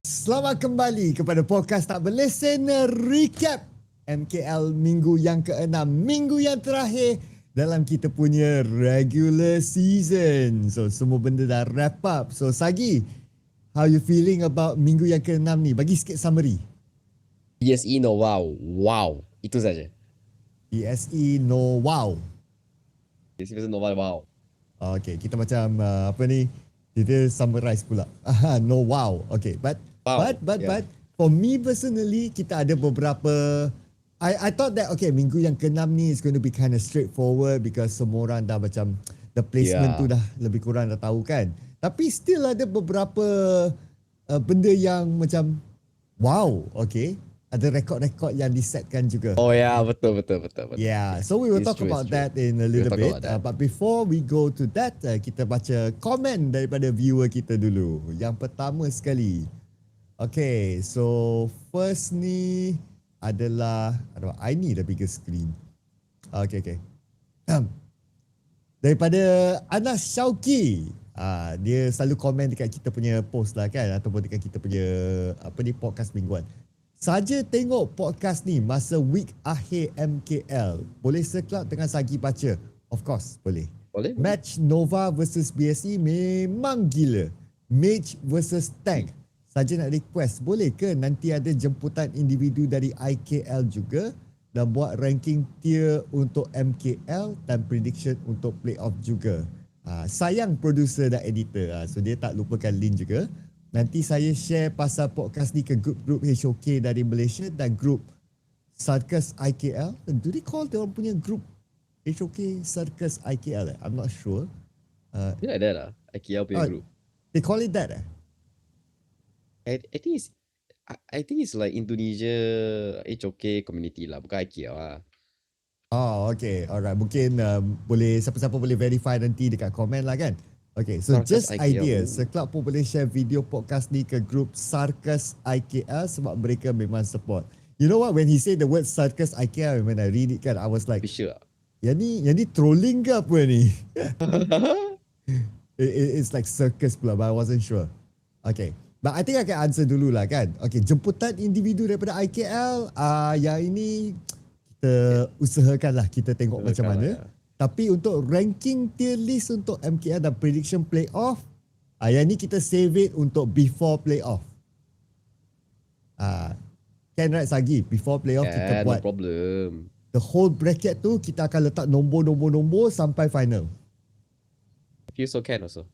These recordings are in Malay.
Selamat kembali kepada podcast Tak Berlesen Recap MKL minggu yang ke-6, minggu yang terakhir dalam kita punya regular season. So semua benda dah wrap up. So Sagi, how you feeling about minggu yang ke-6 ni? Bagi sikit summary. BSE no wow. Wow. Itu saja. BSE no wow. BSE no wow. Okay, kita macam apa ni? Kita summarize pula. No wow. Okay, but Wow. But for me personally, kita ada beberapa. I thought that okay, minggu yang ke-6 ni is going to be kind of straightforward because semua orang dah macam the placement tu dah lebih kurang dah tahu kan. Tapi still ada beberapa benda yang macam wow, okay. Ada rekod-rekod yang disetkan juga. Oh ya, betul. Yeah, so we will talk about that in a little bit. But before we go to that, kita baca komen daripada viewer kita dulu. Yang pertama sekali. Okay, so first ni adalah, aduh, I need a bigger screen. Okay. Daripada Anas Syauki. Dia selalu komen dekat kita punya post lah kan, ataupun dekat kita punya podcast mingguan. Saja tengok podcast ni masa week akhir MKL. Boleh sekelap dengan Sagi baca? Of course, boleh. Match Nova versus BSE memang gila. Mage versus Tank. Saja nak request, boleh ke nanti ada jemputan individu dari IKL juga dan buat ranking tier untuk MKL dan prediction untuk playoff juga. Sayang producer dan editor. So dia tak lupakan link juga. Nanti saya share pasal podcast ni ke grup-grup HOK dari Malaysia dan grup Circus IKL. Do they call dia orang punya grup HOK Circus IKL? I'm not sure. Tidak ada lah. IKL punya group. They call it that? I think it's like Indonesia HOK community lah, bukan IKL lah. Oh, okay. Alright. Mungkin boleh siapa-siapa boleh verify nanti dekat komen lah kan. Okay, so Sarkas just IKL. idea. Sekelap pun boleh share video podcast ni ke grup Sarkas IKL sebab mereka memang support. You know what? When he said the word Sarkas IKL, when I read it kan, I was like, Sure. Yang ni trolling ke apa ni? It's like circus pula, but I wasn't sure. Okay. But I think I can answer dulu lah kan. Okay, jemputan individu daripada IKL, yang ini kita usahakan lah, kita tengok macam mana. Ya. Tapi untuk ranking tier list untuk MKL dan prediction playoff, yang ni kita save it untuk before playoff. Can right Sagi? Before playoff kita buat. No problem. The whole bracket tu kita akan letak nombor sampai final. If you so can also.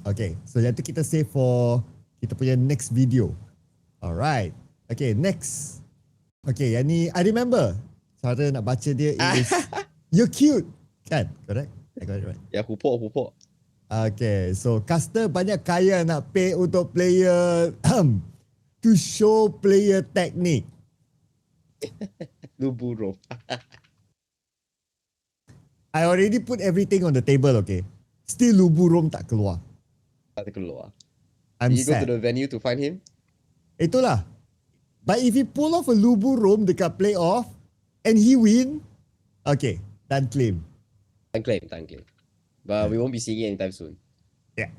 Okay, so yang tu kita save for kita punya next video. Alright. Okay, next. Okay, yang ni I remember. Cara nak baca dia is you're cute. Kan? Correct? I got it right. Ya, hupok. Okay, so caster banyak kaya nak pay untuk player to show player technique. Lu burung. I already put everything on the table, okay? Still Lubu Rom tak keluar. Tak keluar. I'm Did you sad. go to the venue to find him? Itulah. But if he pull off a Lubu Rom dekat playoff and he win, okay, dan claim. Time claim. But we won't be seeing it anytime soon. Yeah.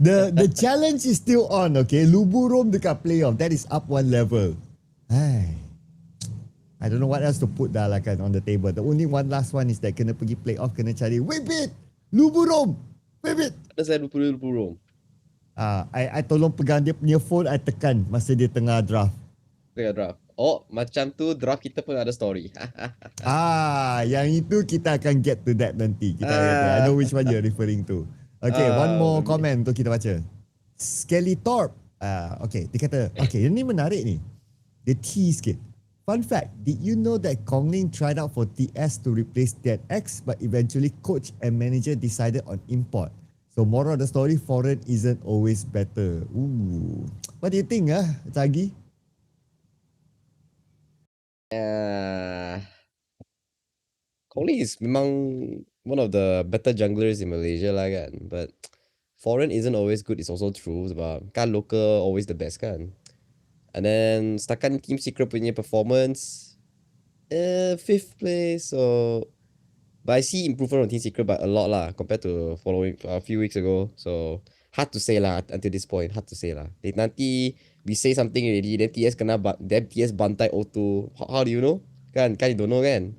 The challenge is still on, okay? Lubu Rom dekat playoff, that is up one level. I don't know what else to put dah lah kan on the table. The only one last one is that kena pergi playoff, kena cari whip it, Lubu Rom, whip it. Ada saya Lubu Rom. I tolong pegang dia punya phone, I tekan masa dia tengah draft. Oh, macam tu draft kita pun ada story. Yang itu kita akan get to that nanti. I know which one you're referring to. Okay, one more comment untuk kita baca. Skelly Thorpe. Okay, dia kata, okay, ini menarik ni. Dia tease sikit. Fun fact, did you know that Kong Ling tried out for TS to replace Dead X, but eventually coach and manager decided on import. So moral of the story, foreign isn't always better. Ooh. What do you think, Sagi? Kong Ling is memang one of the better junglers in Malaysia lah kan. But foreign isn't always good. It's also true sebab kan local always the best kan. And then setakat Team Secret punya performance 5th place. So but I see improvement on Team Secret by a lot lah compared to following a few weeks ago. So hard to say lah until this point. Hard to say lah. Nanti we say something already, then TS then TS bantai O2. How do you know? Kan you don't know kan?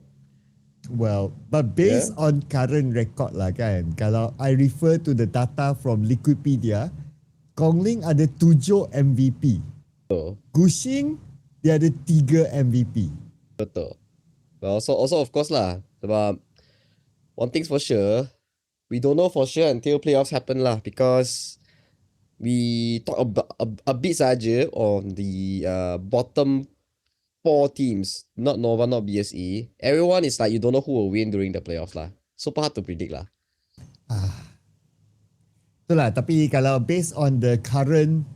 Well, but Yeah. based on current record lah kan, kalau I refer to the data from Liquipedia, Kongling ada 7 MVP. Gushing dia ada 3 MVP. Betul. But also of course lah. Sebab one thing's for sure, we don't know for sure until playoffs happen lah, because we talk a bit saja on the bottom 4 teams, not Nova, not BSE. Everyone is like you don't know who will win during the playoffs lah. Super hard to predict lah. Itulah, tapi kalau based on the current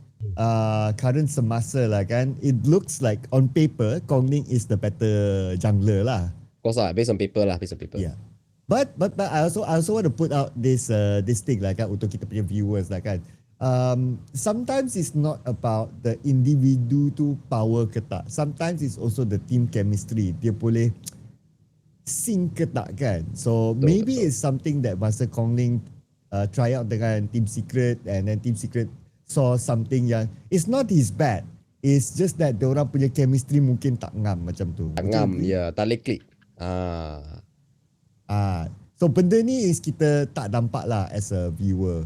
semasa lah kan, it looks like on paper Kongling is the better jungler lah. Of course lah, based on paper lah, based on paper. Yeah. But I also want to put out this thing lah kan untuk kita punya viewers lah kan. Sometimes it's not about the individu tu power ke tak. Sometimes it's also the team chemistry. Dia boleh sync ke tak kan. So maybe it's something that masa Kongling try out dengan Team Secret, and then Team Secret saw something yang it's not his bad. It's just that diorang punya chemistry mungkin tak ngam macam tu. Tak ngam, ya, tak boleh klik. So benda ni is kita tak nampak lah as a viewer.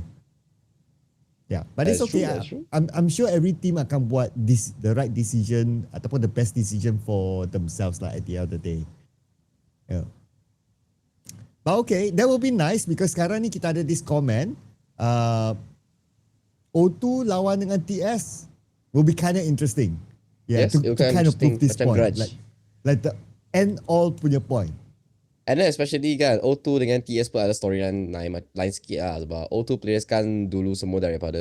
Yeah, but it's okay. I'm sure every team akan buat the right decision ataupun the best decision for themselves lah at the end of the day. Yeah. But okay, that will be nice because sekarang ni kita ada this comment. O2 lawan dengan TS will be kind of interesting. Yeah, yes, to kind of prove this macam point. grudge. Like the end all punya point. And then especially kan O2 dengan TS pun ada storyline lain sikit lah, sebab O2 players kan dulu semua daripada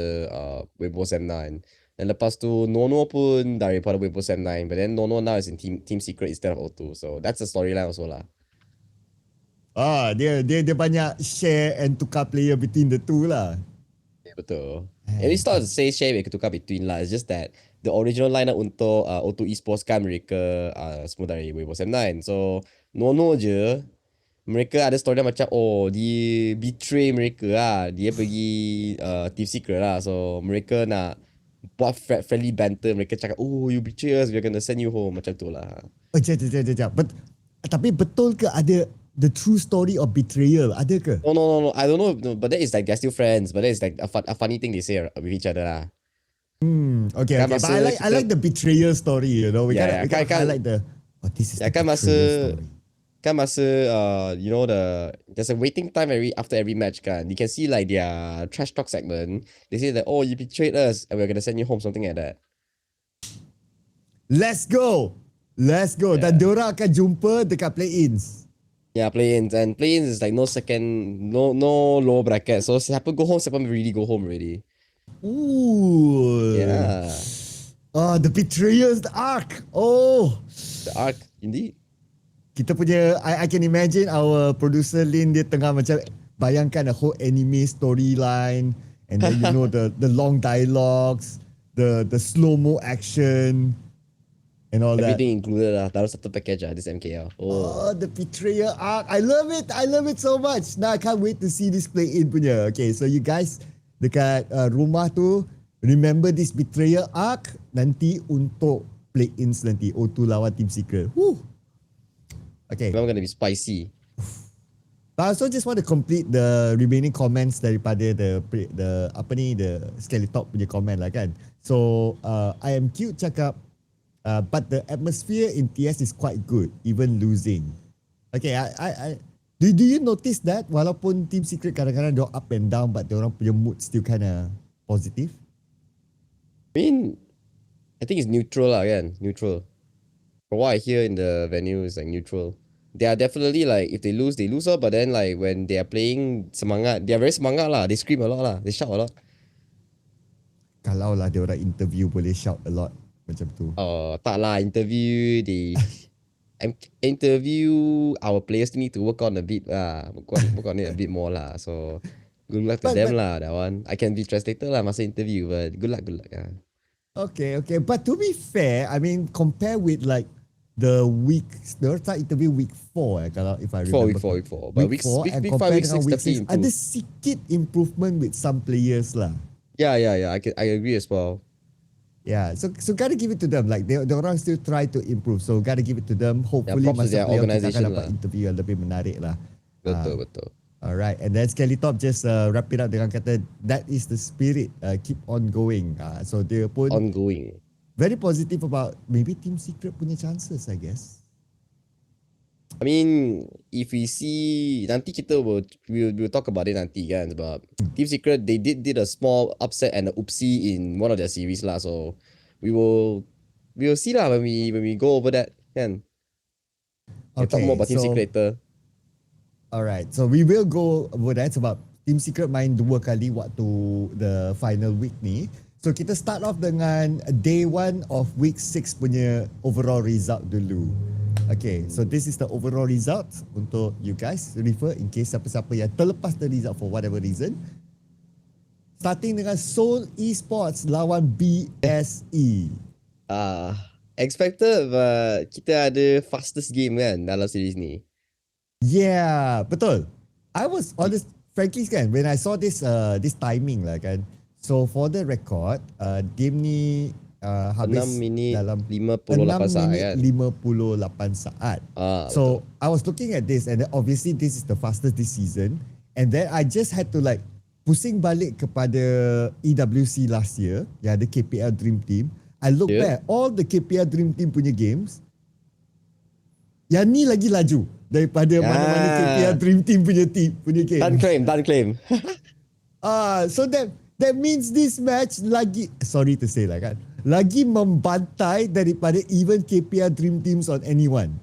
Weibo Sem 9. Dan lepas tu Nono pun daripada Weibo Sem 9, but then Nono now is in Team Secret instead of O2. So that's the storyline also lah. Dia banyak share and tukar player between the two lah. Yeah, betul. And it's not to say share tukar between lah. It's just that the original lineup untuk O2 Esports kan mereka semua dari Weibo Sem 9. So Nono je mereka ada story macam dia betray mereka lah. Dia pergi Team Secret lah. So mereka nak buat friendly banter. Mereka cakap you betray us, we're gonna send you home. Macam tu lah. Sekejap. Tapi betul ke ada the true story of betrayal? Ada ke? No. I don't know. No, but that is like they're still friends. But that is like a funny thing they say with each other lah. Okay. But I like the betrayal story, you know. We can highlight the this is the betrayal story. Kan masa you know there's a waiting time after every match kan. You can see like their trash talk segment. They say that you betrayed us and we're gonna send you home, something like that. Let's go. Yeah. Dan diorang akan jumpa dekat play-ins. Yeah, play-ins, and play-ins is like no low bracket. So siapa go home, siapa really go home already. Ooh. Yeah. The betrayals, the arc. The arc, indeed. Kita punya, I can imagine our producer Lin, dia tengah macam bayangkan the whole anime storyline, and then you know the long dialogues, the slow-mo action, and all Everything included lah. Taruh satu package lah, this MKL. The betrayal arc. I love it so much. Now I can't wait to see this play-in punya. Okay, so you guys dekat rumah tu, remember this betrayal arc nanti untuk play-ins nanti. O2 lawan Team Secret. Woo. Okay. Memang gonna be spicy. But I also just want to complete the remaining comments daripada the sekali top punya comment lah kan. So I am cute cakap, but the atmosphere in TS is quite good, even losing. Okay, do you notice that walaupun Team Secret kadang-kadang dia up and down, but dia orang punya mood still kind of positive? I mean, I think it's neutral lah kan, neutral. From what I hear in the venue is like neutral. They are definitely like if they lose lah. But then like when they are playing semangat, they are very semangat lah. They scream a lot lah. They shout a lot. Kalau lah dia orang interview boleh shout a lot macam tu. Tak lah, interview our players need to work on a bit lah. Work on it a bit more lah. So good luck to them lah. That one I can be translator lah masa interview, but good luck lah. Okay. But to be fair, I mean, compare with like the start interview week 4 kalau if I remember. Week 4. But week 5, week 6 definitely improve. Ada sikit improvement with some players lah. Yeah. I agree as well. Yeah, so gotta give it to them. Like they orang still try to improve. So gotta give it to them. Yeah, Hopefully props to masa their playoff kita organization akan dapat lah. interview yang lebih menarik lah. Betul, betul. Alright, and then sekali top just wrap it up dengan kata that is the spirit. Keep on going. So dia pun Ongoing. very positive about maybe Team Secret punya chances, I guess. I mean, if we see nanti kita we'll talk about it nanti kan sebab Team Secret they did a small upset and a oopsie in one of their series lah. So we will see lah when we go over that kan. We'll talk more Okay, about Team so Secret later. alright, so we will go over that sebab Team Secret main 2 kali waktu the final week ni. So kita start off dengan day 1 of week 6 punya overall result dulu. Okay, so this is the overall result untuk you guys refer in case siapa-siapa yang terlepas the result for whatever reason. Starting dengan Seoul Esports lawan BSE. Expected but kita ada fastest game kan dalam series ni. Yeah, betul. I was honest, frankly kan, when I saw this this timing lah kan. So for the record, game ni habis 6 minit dalam 58 saat 6 minit kan. 58 saat. So I was looking at this and then obviously this is the fastest this season. And then I just had to like pusing balik kepada EWC last year, yang ada KPL Dream Team. I look back all the KPL Dream Team punya games, yang ni lagi laju daripada mana-mana KPL Dream Team punya game. Done claim. So that means this match lagi, sorry to say lah kan, lagi membantai daripada even KPL Dream Teams on anyone.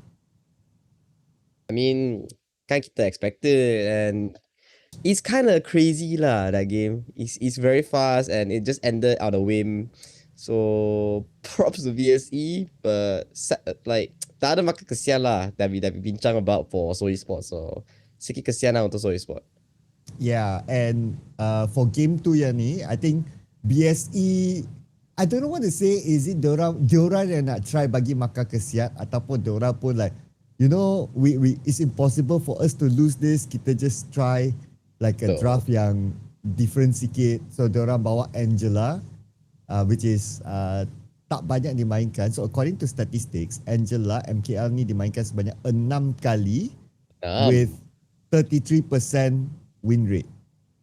I mean, kan kita expected and it's kind of crazy lah that game. It's very fast and it just ended on a whim. So props to BSE, but like tak ada makan kesian lah that we bincang about for Seoul Esports. So sikit kesian lah untuk Seoul Esports. Yeah, and for game 2 yang ni, I think BSE, I don't know what to say, is it diorang yang nak try bagi makan kesian ataupun diorang pun like, you know, we it's impossible for us to lose this, kita just try like a draft yang different sikit. So diorang bawa Angela, which is tak banyak dimainkan. So according to statistics, Angela MKL ni dimainkan sebanyak 6 kali with 33% win rate.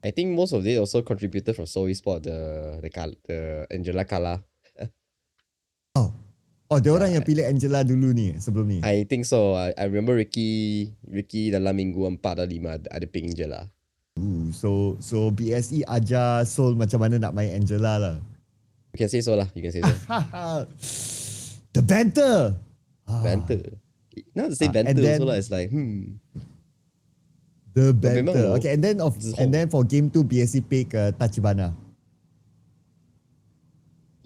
I think most of it also contributed from Seoul Esports, the Angela Kala. Dia orang yang pilih Angela dulu ni sebelum ni. I think so. I remember Ricky dalam minggu 4 atau 5 ada pick Angela. So BSE ajar Seoul macam mana nak main Angela lah. You can say so lah. The banter. Banter. Not to say banter also lah. It's like the banter. Memang Okay, and then for game 2 BSE pick Tachibana.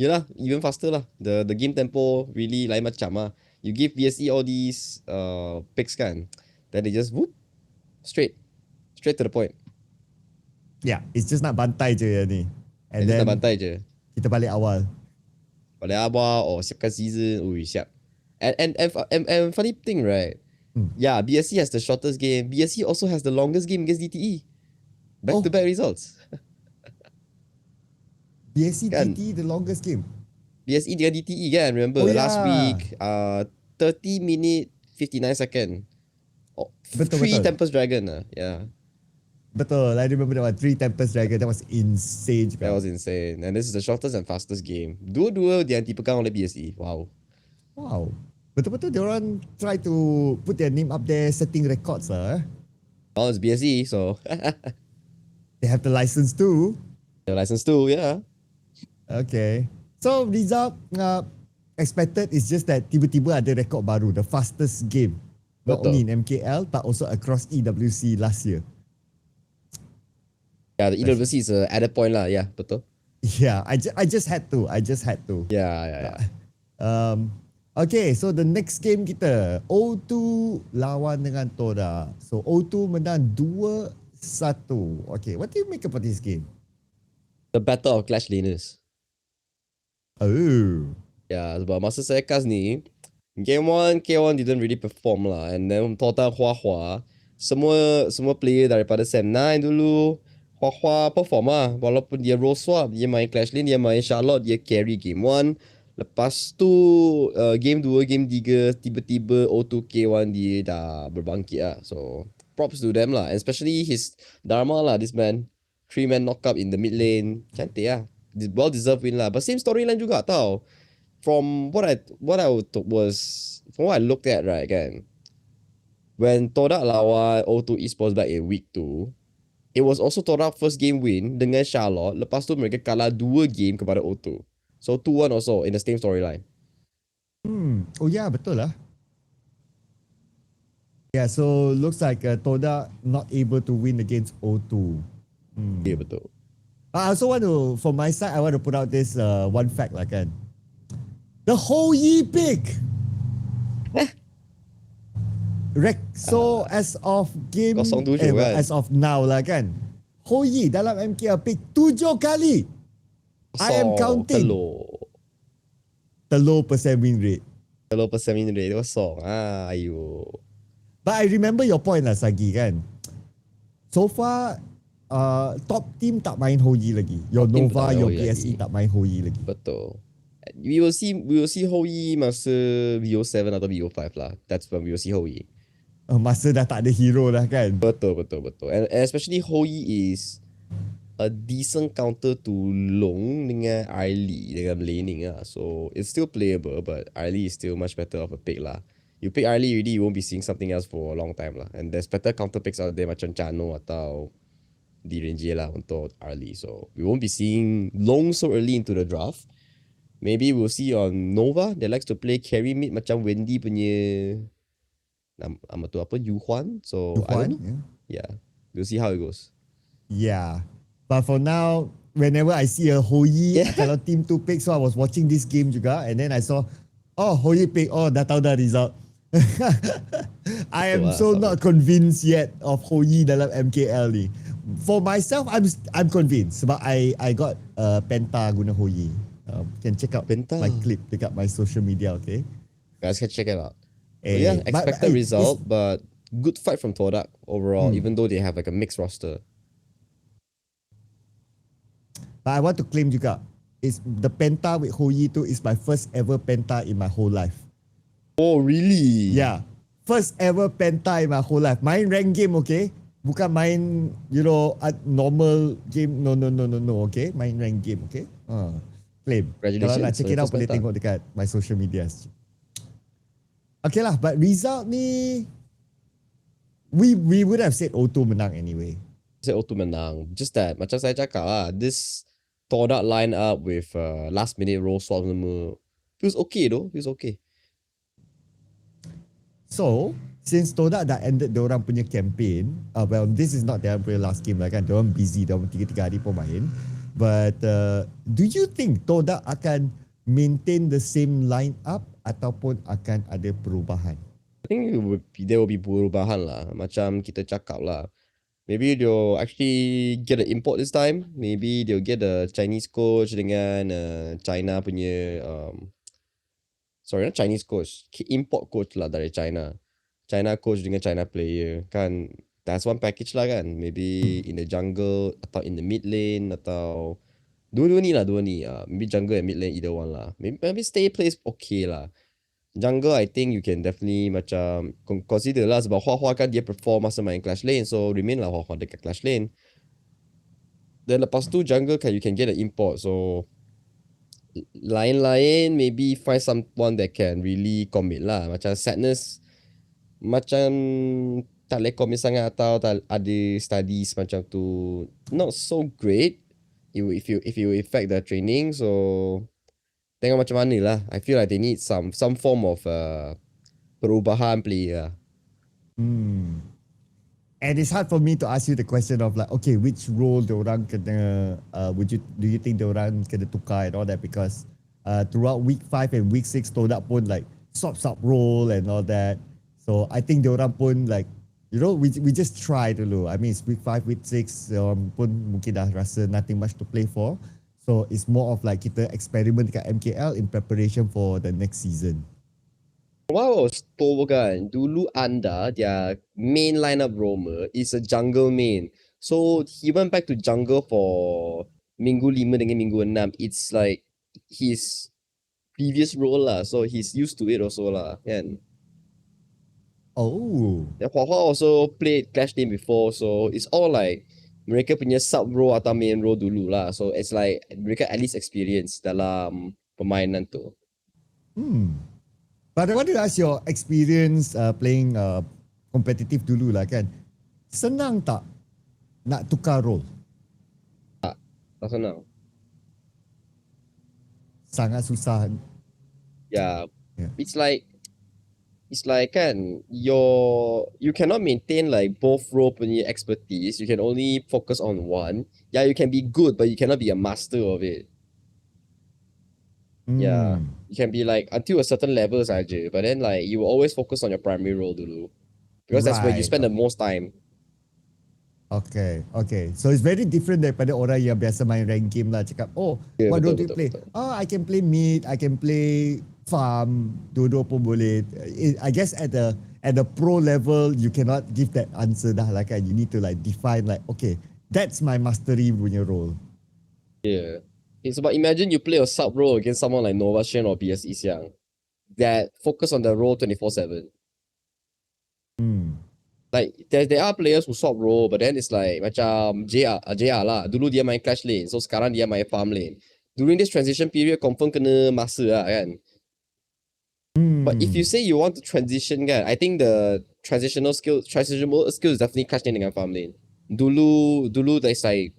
Yelah, even faster lah. The game tempo really lain macam lah. You give BSE all these picks kan, then they just whoop straight to the point. Yeah, it's just nak bantai je yang ni. And just then nak bantai je. kita balik awal. Siapkan season. Ui, siap. And funny thing, right? Yeah, BSE has the shortest game. BSE also has the longest game against DTE. Back-to-back results. BSE Kan? DTE the longest game. BSE dengan DTE kan, remember last week 30 minute 59 second. Betul. 3 Tempest Dragon lah. Yeah. Betul, I remember that one. 3 Tempest Dragon. That was insane juga. That was insane. And this is the shortest and fastest game. Dua-dua yang dipegang oleh BSE. Wow. Betul-betul dia orang try to put their name up there, setting records lah. Well, it's BSE, so They have the license too. the license too, yeah. Okay. So result expected is just that tiba-tiba ada rekod baru, the fastest game. Not Betul. only in MKL but also across EWC last year. Yeah, the EWC is a added point lah. Yeah, betul. Yeah, I just had to. Yeah. Okay, so the next game kita O2 lawan dengan Tora. So O2 menang 2-1. Okay, what do you make about this game? The battle of Clash Laners. Oh. Yeah, sebab masa saya cast ni, Game 1, K1 didn't really perform lah. And then total semua player daripada Sem 9 dulu, Hua perform lah. Walaupun dia role swap, dia main Clash Lane, dia main Charlotte, dia carry game 1. Lepas tu game 2, game 3 tiba-tiba O2K1 dia dah berbangkit lah. So props to them lah. And especially his Dharma lah, this man. 3-man knockup in the mid lane. Cantik lah. Well deserved win lah. But same storyline juga tau. From what I from what I looked at, right, kan, when Todak lawan O2 Esports back in week 2, it was also Todak first game win dengan Charlotte. Lepas tu mereka kalah 2 game kepada O2. So 2-1 also in the same storyline. Oh yeah, betul lah. Yeah, so looks like Toda not able to win against O2. Yeah, betul. I also want to, from my side, I want to put out this one fact lah kan. The whole Yi pick. So as of game, 07 kan? as of now lah kan. Ho Yi dalam MKL pick 7 kali. I am counting. Telur percent win rate. Telur percent win rate. Kosong. Ayo. But I remember your point lah Sagi kan. So far, top team tak main Ho Yi lagi. Your Nova, your BSE tak main Ho Yi lagi. Betul. We will see Ho Yi masa VO7 atau VO5 lah. That's when we will see Ho Yi. Masa dah tak ada hero dah kan. Betul. And especially Ho Yi is a decent counter to Long dengan Arlie dengan laning lah. So it's still playable, but Arlie is still much better of a pick lah. You pick Arlie already, you won't be seeing something else for a long time lah. And there's better counter picks out there macam Chano atau DRNG lah untuk Arlie. So we won't be seeing Long so early into the draft. Maybe we'll see on Nova. They likes to play carry mid macam Wendy punya nama tu apa? Yuhuan. So I don't know. Yeah. We'll see how it goes. Yeah. But for now, whenever I see a Ho Yi, kalau team 2 pick, so I was watching this game juga, and then I saw, Ho Yi pick, dah tahu dah result. I am so not convinced yet of Ho Yi dalam MKL ni. For myself, I'm convinced sebab I got Penta guna Ho Yi. Can check out Penta. my clip dekat my social media, okay? Guys can check it out. Yeah, expected result, but good fight from Todak overall, even though they have like a mixed roster. But I want to claim juga, is the Penta with Ho Yi tu is my first ever Penta in my whole life. Oh, really? Yeah. First ever Penta in my whole life. Main rank game, okay? Bukan main, normal game. No, okay? Main rank game, okay? Claim. Kalau nak check it out, boleh tengok dekat my social media. Okay lah, but result ni, we would have said O2 menang anyway. Said O2 menang. Just that, macam saya cakap lah, this Todak line up with last minute roll swap semua, feels okay though. Feels okay. So, since Todak dah ended diorang punya campaign, well, this is not their last game lah kan. Diorang busy, diorang 3 hari pun main. But do you think Todak akan maintain the same line up ataupun akan ada perubahan? I think there will be perubahan lah. Macam kita cakap lah. Maybe they'll actually get an import this time. Maybe they'll get a Chinese coach dengan China punya sorry, not Chinese coach, import coach lah dari China. China coach dengan China player. Kan that's one package lah kan. Maybe in the jungle atau in the mid lane atau dua-dua ni. Maybe jungle and mid lane, either one lah. Maybe stay place okay lah. Jungle, I think you can definitely macam consider lah sebab Hua kan dia perform masa main Clash Lane, so remain lah Hua dekat Clash Lane. Then lepas tu jungle kan you can get an import, so lain-lain maybe find someone that can really commit lah. Macam Sadness macam tak boleh commit sangat atau tak ada studies macam tu, not so great if you affect the training, so tengok macam mana lah. I feel like they need some form of perubahan player. And it's hard for me to ask you the question of like, okay, which role diorang kena, do you think diorang kena tukar and all that, because throughout week 5 and week 6 Todak pun like swap role and all that. So I think diorang pun like, we just try dulu. I mean, it's week 5, week 6 pun mungkin dah rasa nothing much to play for. So it's more of like kita eksperimen dekat MKL in preparation for the next season. Wow, tahu kan, dulu anda, their main lineup roamer is a jungle main. So he went back to jungle for Minggu 5 dengan Minggu 6. It's like his previous role lah. So he's used to it also lah. Kan? Oh. Then Hua Hua also played Clash Lane before. So it's all like mereka punya sub role atau main role dulu lah. So it's like mereka at least experience dalam permainan tu. But I want to ask your experience playing competitive dulu lah kan. Senang tak nak tukar role? Tak senang. Sangat susah. Yeah. Yeah. It's like kan you cannot maintain like both role punya expertise. You can only focus on one. Yeah, you can be good, but you cannot be a master of it. Yeah, you can be like until a certain level saja, but then like you will always focus on your primary role dulu, because that's where you Right. spend the most time. Okay. So it's very different daripada orang yang biasa main rank game lah. Cakap, oh, Yeah, what betul, do you betul, play? betul. Oh, I can play mid, I can play farm, dua-dua pun boleh. I guess at the pro level, you cannot give that answer dah lah kan. You need to like define like, okay, that's my mastery punya role. Yeah, it's about imagine you play a sub role against someone like Nova Shen or BSE Secret that focus on the role 24/7. Like there are players who swap role, but then it's like macam JR lah. Dulu dia main Clash Lane, so sekarang dia main Farm Lane. During this transition period, confirm kena masa lah kan. But if you say you want to transition kan, I think the transitional skill is definitely Clash Lane dengan Farm Lane. Dulu there's like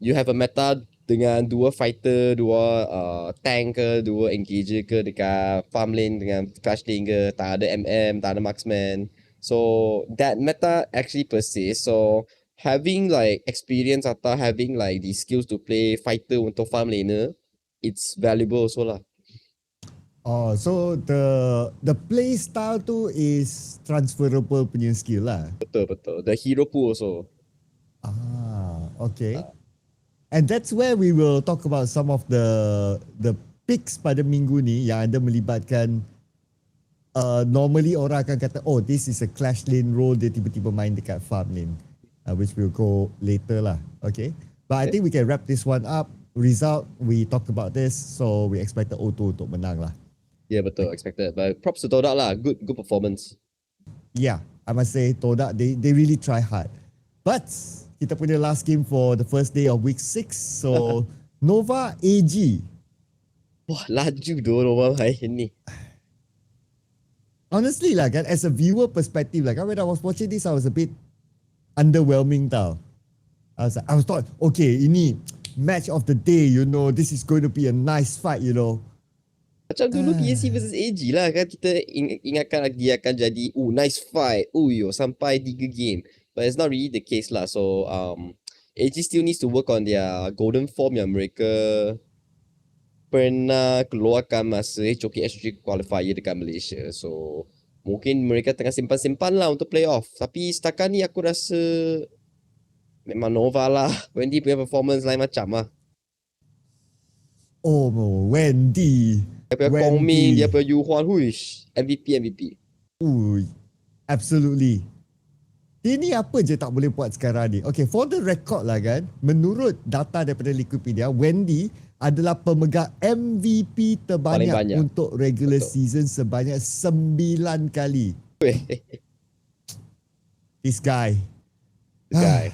you have a meta dengan dua fighter, dua tank ke, dua engager ke dekat farm lane dengan Clash Lane ke, tak ada MM, tak ada marksman. So that meta actually persists. So having like experience atau having like the skills to play fighter untuk farm laner, it's valuable also lah. Oh, so the play style tu is transferable punya skill lah. Betul. The hero pool also. Okay. And that's where we will talk about some of the picks pada minggu ni yang ada melibatkan normally orang akan kata, oh, this is a Clash Lane role, dia tiba-tiba main dekat farm lane, which will go later lah. Okay. But I think we can wrap this one up. Result, we talked about this, so we expected O2 untuk menang lah. Yeah, betul, expected. But props to Todak lah, good performance. Yeah, I must say Todak, they really try hard. But kita punya last game for the first day of week 6, so Nova AG. Wah, laju doh Nova main ni. Honestly lah kan, as a viewer perspective lah kan, when I was watching this, I was a bit underwhelming tau. I was thought, okay, ini match of the day, you know, this is going to be a nice fight, you know. Macam dulu BSE versus AG lah kan, kita ingatkan dia akan jadi nice fight, sampai 3 game, but it's not really the case lah. So AG still needs to work on their golden form yang mereka pernah keluarkan masa HOK qualifier dekat Malaysia. So mungkin mereka tengah simpan-simpan lah untuk playoff, tapi setakat ni aku rasa memang Nova lah. Wendy punya performance lain macam lah. Oh, Wendy. Dia punya Kong Ming, dia punya Yu Huan, huish, MVP. Absolutely. Dia ni apa je tak boleh buat sekarang ni. Okay, for the record lah kan, menurut data daripada Wikipedia, Wendy adalah pemegang MVP terbanyak untuk regular season sebanyak 9 kali. This guy. I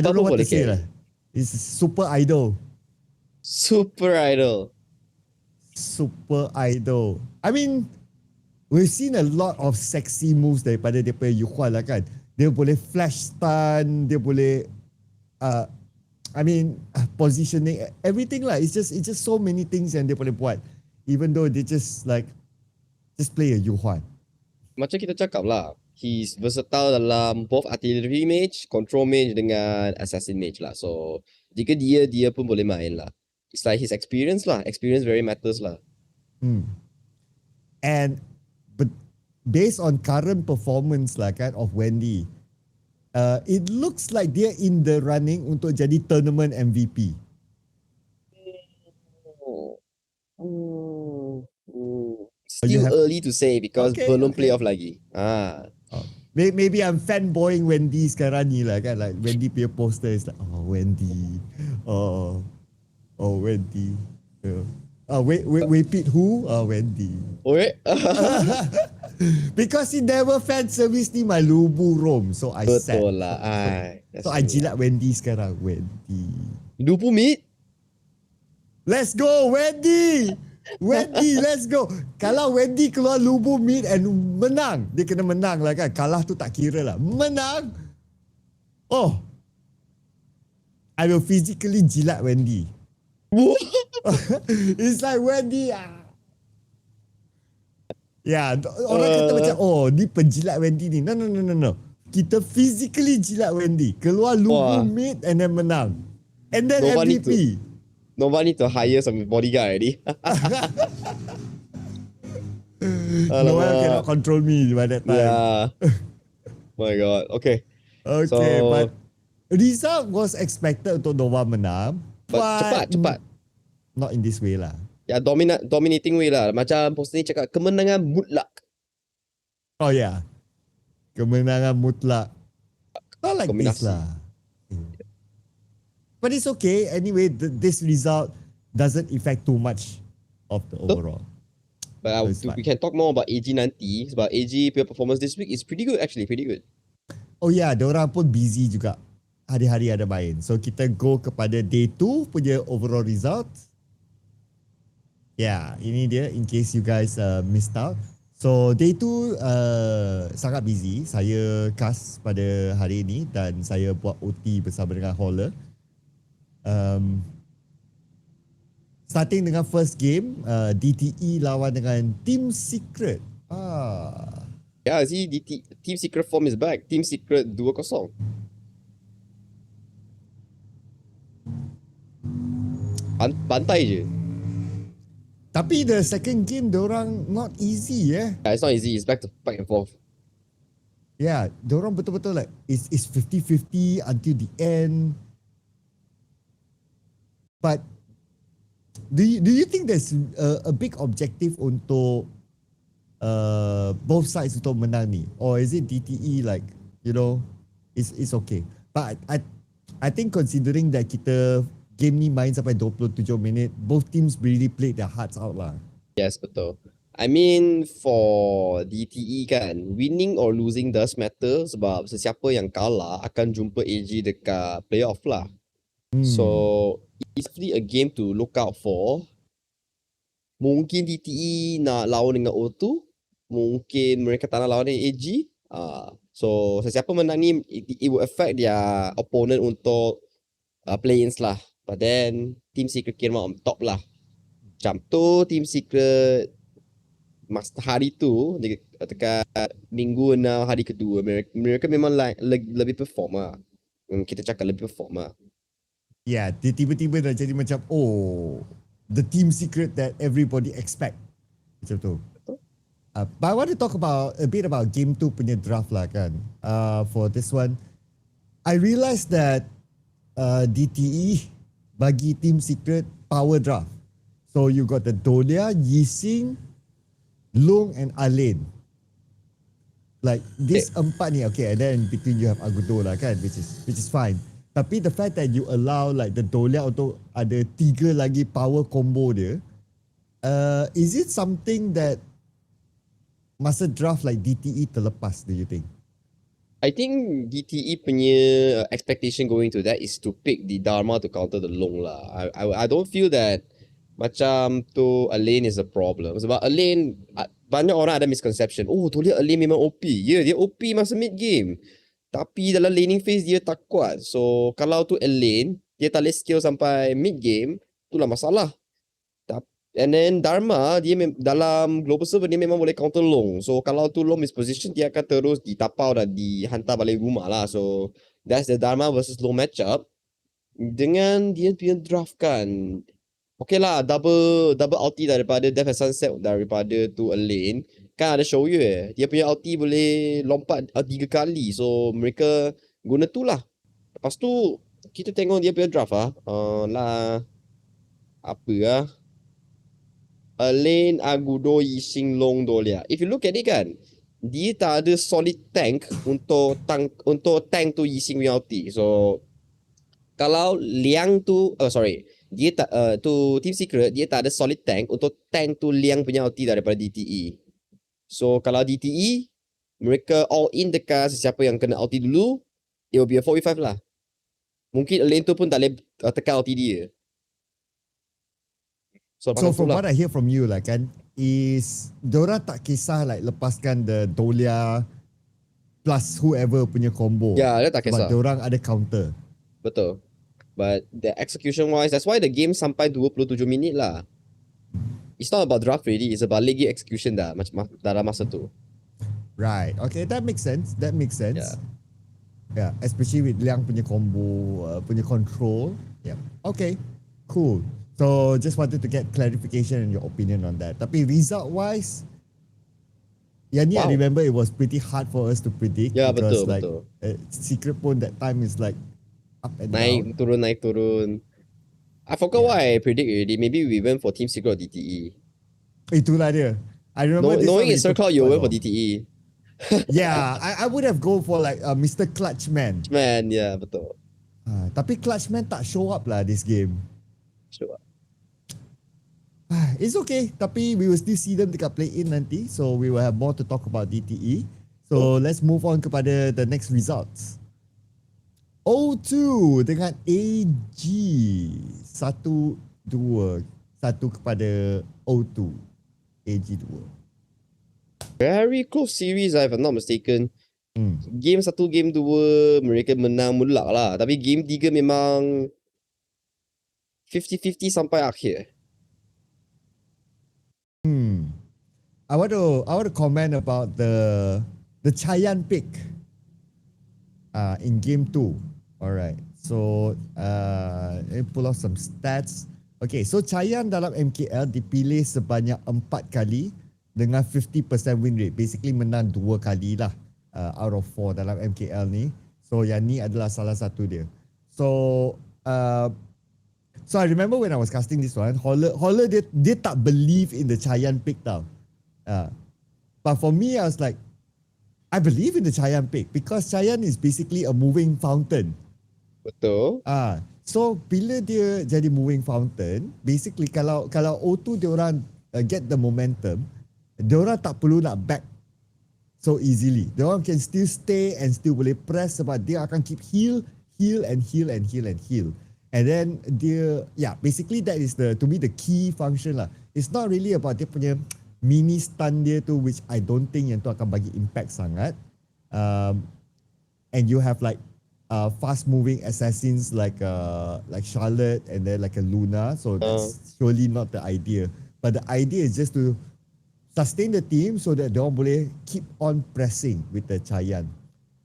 don't know what to say lah. He's super idol. I mean, we've seen a lot of sexy moves daripada dia punya Yuhua lah kan. Dia boleh flash stun, dia boleh positioning, everything lah. It's just so many things yang dia boleh buat. Even though they just play a Yuhua. Macam kita cakap lah, he's versatile dalam both artillery mage, control mage dengan assassin mage lah. So jika dia pun boleh main lah. It's like his experience lah. Experience very matters lah. And but based on current performance lah kan of Wendy, it looks like dia in the running untuk jadi tournament MVP. Still early to say because belum playoff lagi. Maybe I'm fanboying Wendy sekarang ni lah kan. Like Wendy punya poster is like, oh Wendy. Oh, oh Wendy. Wait, who? Oh, Wendy. Okay. Because he never fan service ni my lubu rom. So I said. Betul lah. So I jilat Wendy sekarang. Wendy. Lupa meet. Let's go Wendy. Wendy, let's go. Kalau Wendy keluar lubu mid and menang, dia kena menang lah kan. Kalah tu tak kira lah. Menang. Oh. I will physically jilat Wendy. It's like Wendy. Ya, orang kata macam, oh, ni penjilat Wendy ni. No. Kita physically jilat Wendy. Keluar lubu mid and then menang. And then MVP. Nobody need to hire some bodyguard already. No one cannot control me by that time. Yeah. My God. Okay. Okay, but result was expected untuk Nova menang. But cepat. Not in this way lah. Ya, dominating way lah. Macam poster ni cakap kemenangan mutlak. Oh yeah. Kemenangan mutlak. Not like Kombinasi. this lah. But it's okay. Anyway, this result doesn't affect too much of the overall. But we can talk more about AG nanti. Sebab AG punya performance this week is pretty good actually. Pretty good. Oh yeah, diorang pun busy juga. Hari-hari ada main. So kita go kepada day 2 punya overall result. Yeah, ini dia in case you guys missed out. So day 2 sangat busy. Saya cast pada hari ini dan saya buat OT bersama dengan Holler. Starting dengan first game, DTE lawan dengan Team Secret. Yeah, see, Team Secret form is back. Team Secret 2-0. Bantai je. Tapi the second game diorang not easy Yeah, it's not easy. It's back and forth. Yeah, diorang betul-betul like it's 50-50 until the end. But do you think there's a big objective untuk both sides untuk menang ni, or is it DTE like it's okay? But I think considering that kita game ni main sampai 27 minit, both teams really played their hearts out lah. Yes, betul. I mean for DTE kan, winning or losing does matter sebab sesiapa yang kalah akan jumpa AG dekat playoff lah. So it's really a game to look out for. Mungkin DTE nak lawan dengan O2, mungkin mereka tak nak lawan dengan AG. So sesiapa menang ni, it will affect their opponent untuk play-ins lah. But then Team Secret came out on top lah. Macam tu Team Secret hari tu dekat Minggu 6 hari kedua, mereka memang lebih perform lah. Kita cakap lebih perform lah. Yeah, dia tiba-tiba dah jadi macam the Team Secret that everybody expect. Macam tu. But I want to talk a bit about game 2 punya draft lah kan. For this one, I realised that DTE bagi Team Secret power draft. So you got the Dolia, Yixing, Long and Alain. Like this empat ni, okay, and then between you have Agudo lah kan, which is fine. Tapi the fact that you allow like the Dolia untuk ada 3 lagi power combo dia, is it something that masa draft like DTE terlepas, do you think? I think DTE punya expectation going to that is to pick the Dharma to counter the Long lah. I don't feel that macam tu Alain is a problem. Sebab Alain, banyak orang ada misconception. Oh, tu dia Alain memang OP. Ya, dia OP masa mid game. Tapi dalam laning phase dia tak kuat. So kalau tu Alain, dia tak boleh skill sampai mid game, itulah masalah. And then Dharma, dia dalam global server dia memang boleh counter long. So kalau tu long misposition, dia akan terus ditapau dan dihantar balik rumah lah. So that's the Dharma versus long matchup. Dengan dia punya draft kan, okay lah, double ulti daripada Death and Sunset daripada tu Alain. Kan ada show you dia punya ulti boleh lompat 3 kali. So mereka guna tu lah. Lepas tu kita tengok dia punya draft Alain, Agudo, Yixing, Long, Dolia. If you look at it kan, dia tak ada solid tank untuk tank tu Yixing punya ulti. So kalau Liang tu dia tak tu Team Secret dia tak ada solid tank untuk tank tu Liang punya ulti daripada DTE. So kalau DTE mereka all in dekat sesiapa yang kena ulti dulu, it will be a 4v5 lah. Mungkin lane tu pun tak boleh tekan ulti dia. So So macam tu from lah. what I hear from you lah kan, is diorang tak kisah like lepaskan the Dolia plus whoever punya combo. Ya, dia tak Sebab kisah. diorang ada counter. Betul. But the execution wise, that's why the game sampai 27 minit lah. It's not about draft ready, it's about late game execution dah dalam masa tu. Right. Okay, that makes sense. That makes sense. Yeah. Yeah, especially with Liang punya combo, punya control. Yeah. Okay, cool. So just wanted to get clarification and your opinion on that. Tapi result wise, yang ni I Wow. remember it was pretty hard for us to predict Ya, because betul. Secret pun that time is like up and down. Naik turun. I forgot what I predict already. Maybe we went for Team Secret or DTE. Itulah dia. I remember this Knowing one. it's Circle, you went for DTE. Yeah, I would have go for like Mr. Clutchman. Man, yeah, betul. Tapi Clutchman tak show up lah this game. Sure. It's okay. Tapi we will still see them dekat play-in nanti. So we will have more to talk about DTE. So let's move on kepada the next results. O2 dengan AG 1-2. 1 kepada O2. AG 2. Very close series if I'm not mistaken. Game 1, game 2 mereka menang mutlak lah. Tapi game 3 memang 50-50 sampai akhir. I want to comment about the Chayan pick in game 2. Alright. So let me pull out some stats. Okay, so Chayan dalam MKL dipilih sebanyak 4 kali dengan 50% win rate. Basically menang 2 kali lah out of 4 dalam MKL ni. So yang ni adalah salah satu dia. So so I remember when I was casting this one, Holler dia tak believe in the Chayan pick tau. But for me, I was like, I believe in the Chayan pick because Chayan is basically a moving fountain. Betul. So bila dia jadi moving fountain, basically kalau O2 dia orang get the momentum, dia orang tak perlu nak back so easily. Dia orang can still stay and still boleh press sebab dia akan keep heal. And then dia, basically that is to me the key function lah. It's not really about dia punya mini stun dia tu, which I don't think yang tu akan bagi impact sangat. And you have like fast moving assassins like Charlotte and then like a Luna. So that's surely not the idea. But the idea is just to sustain the team so that they all boleh keep on pressing with the Chayan.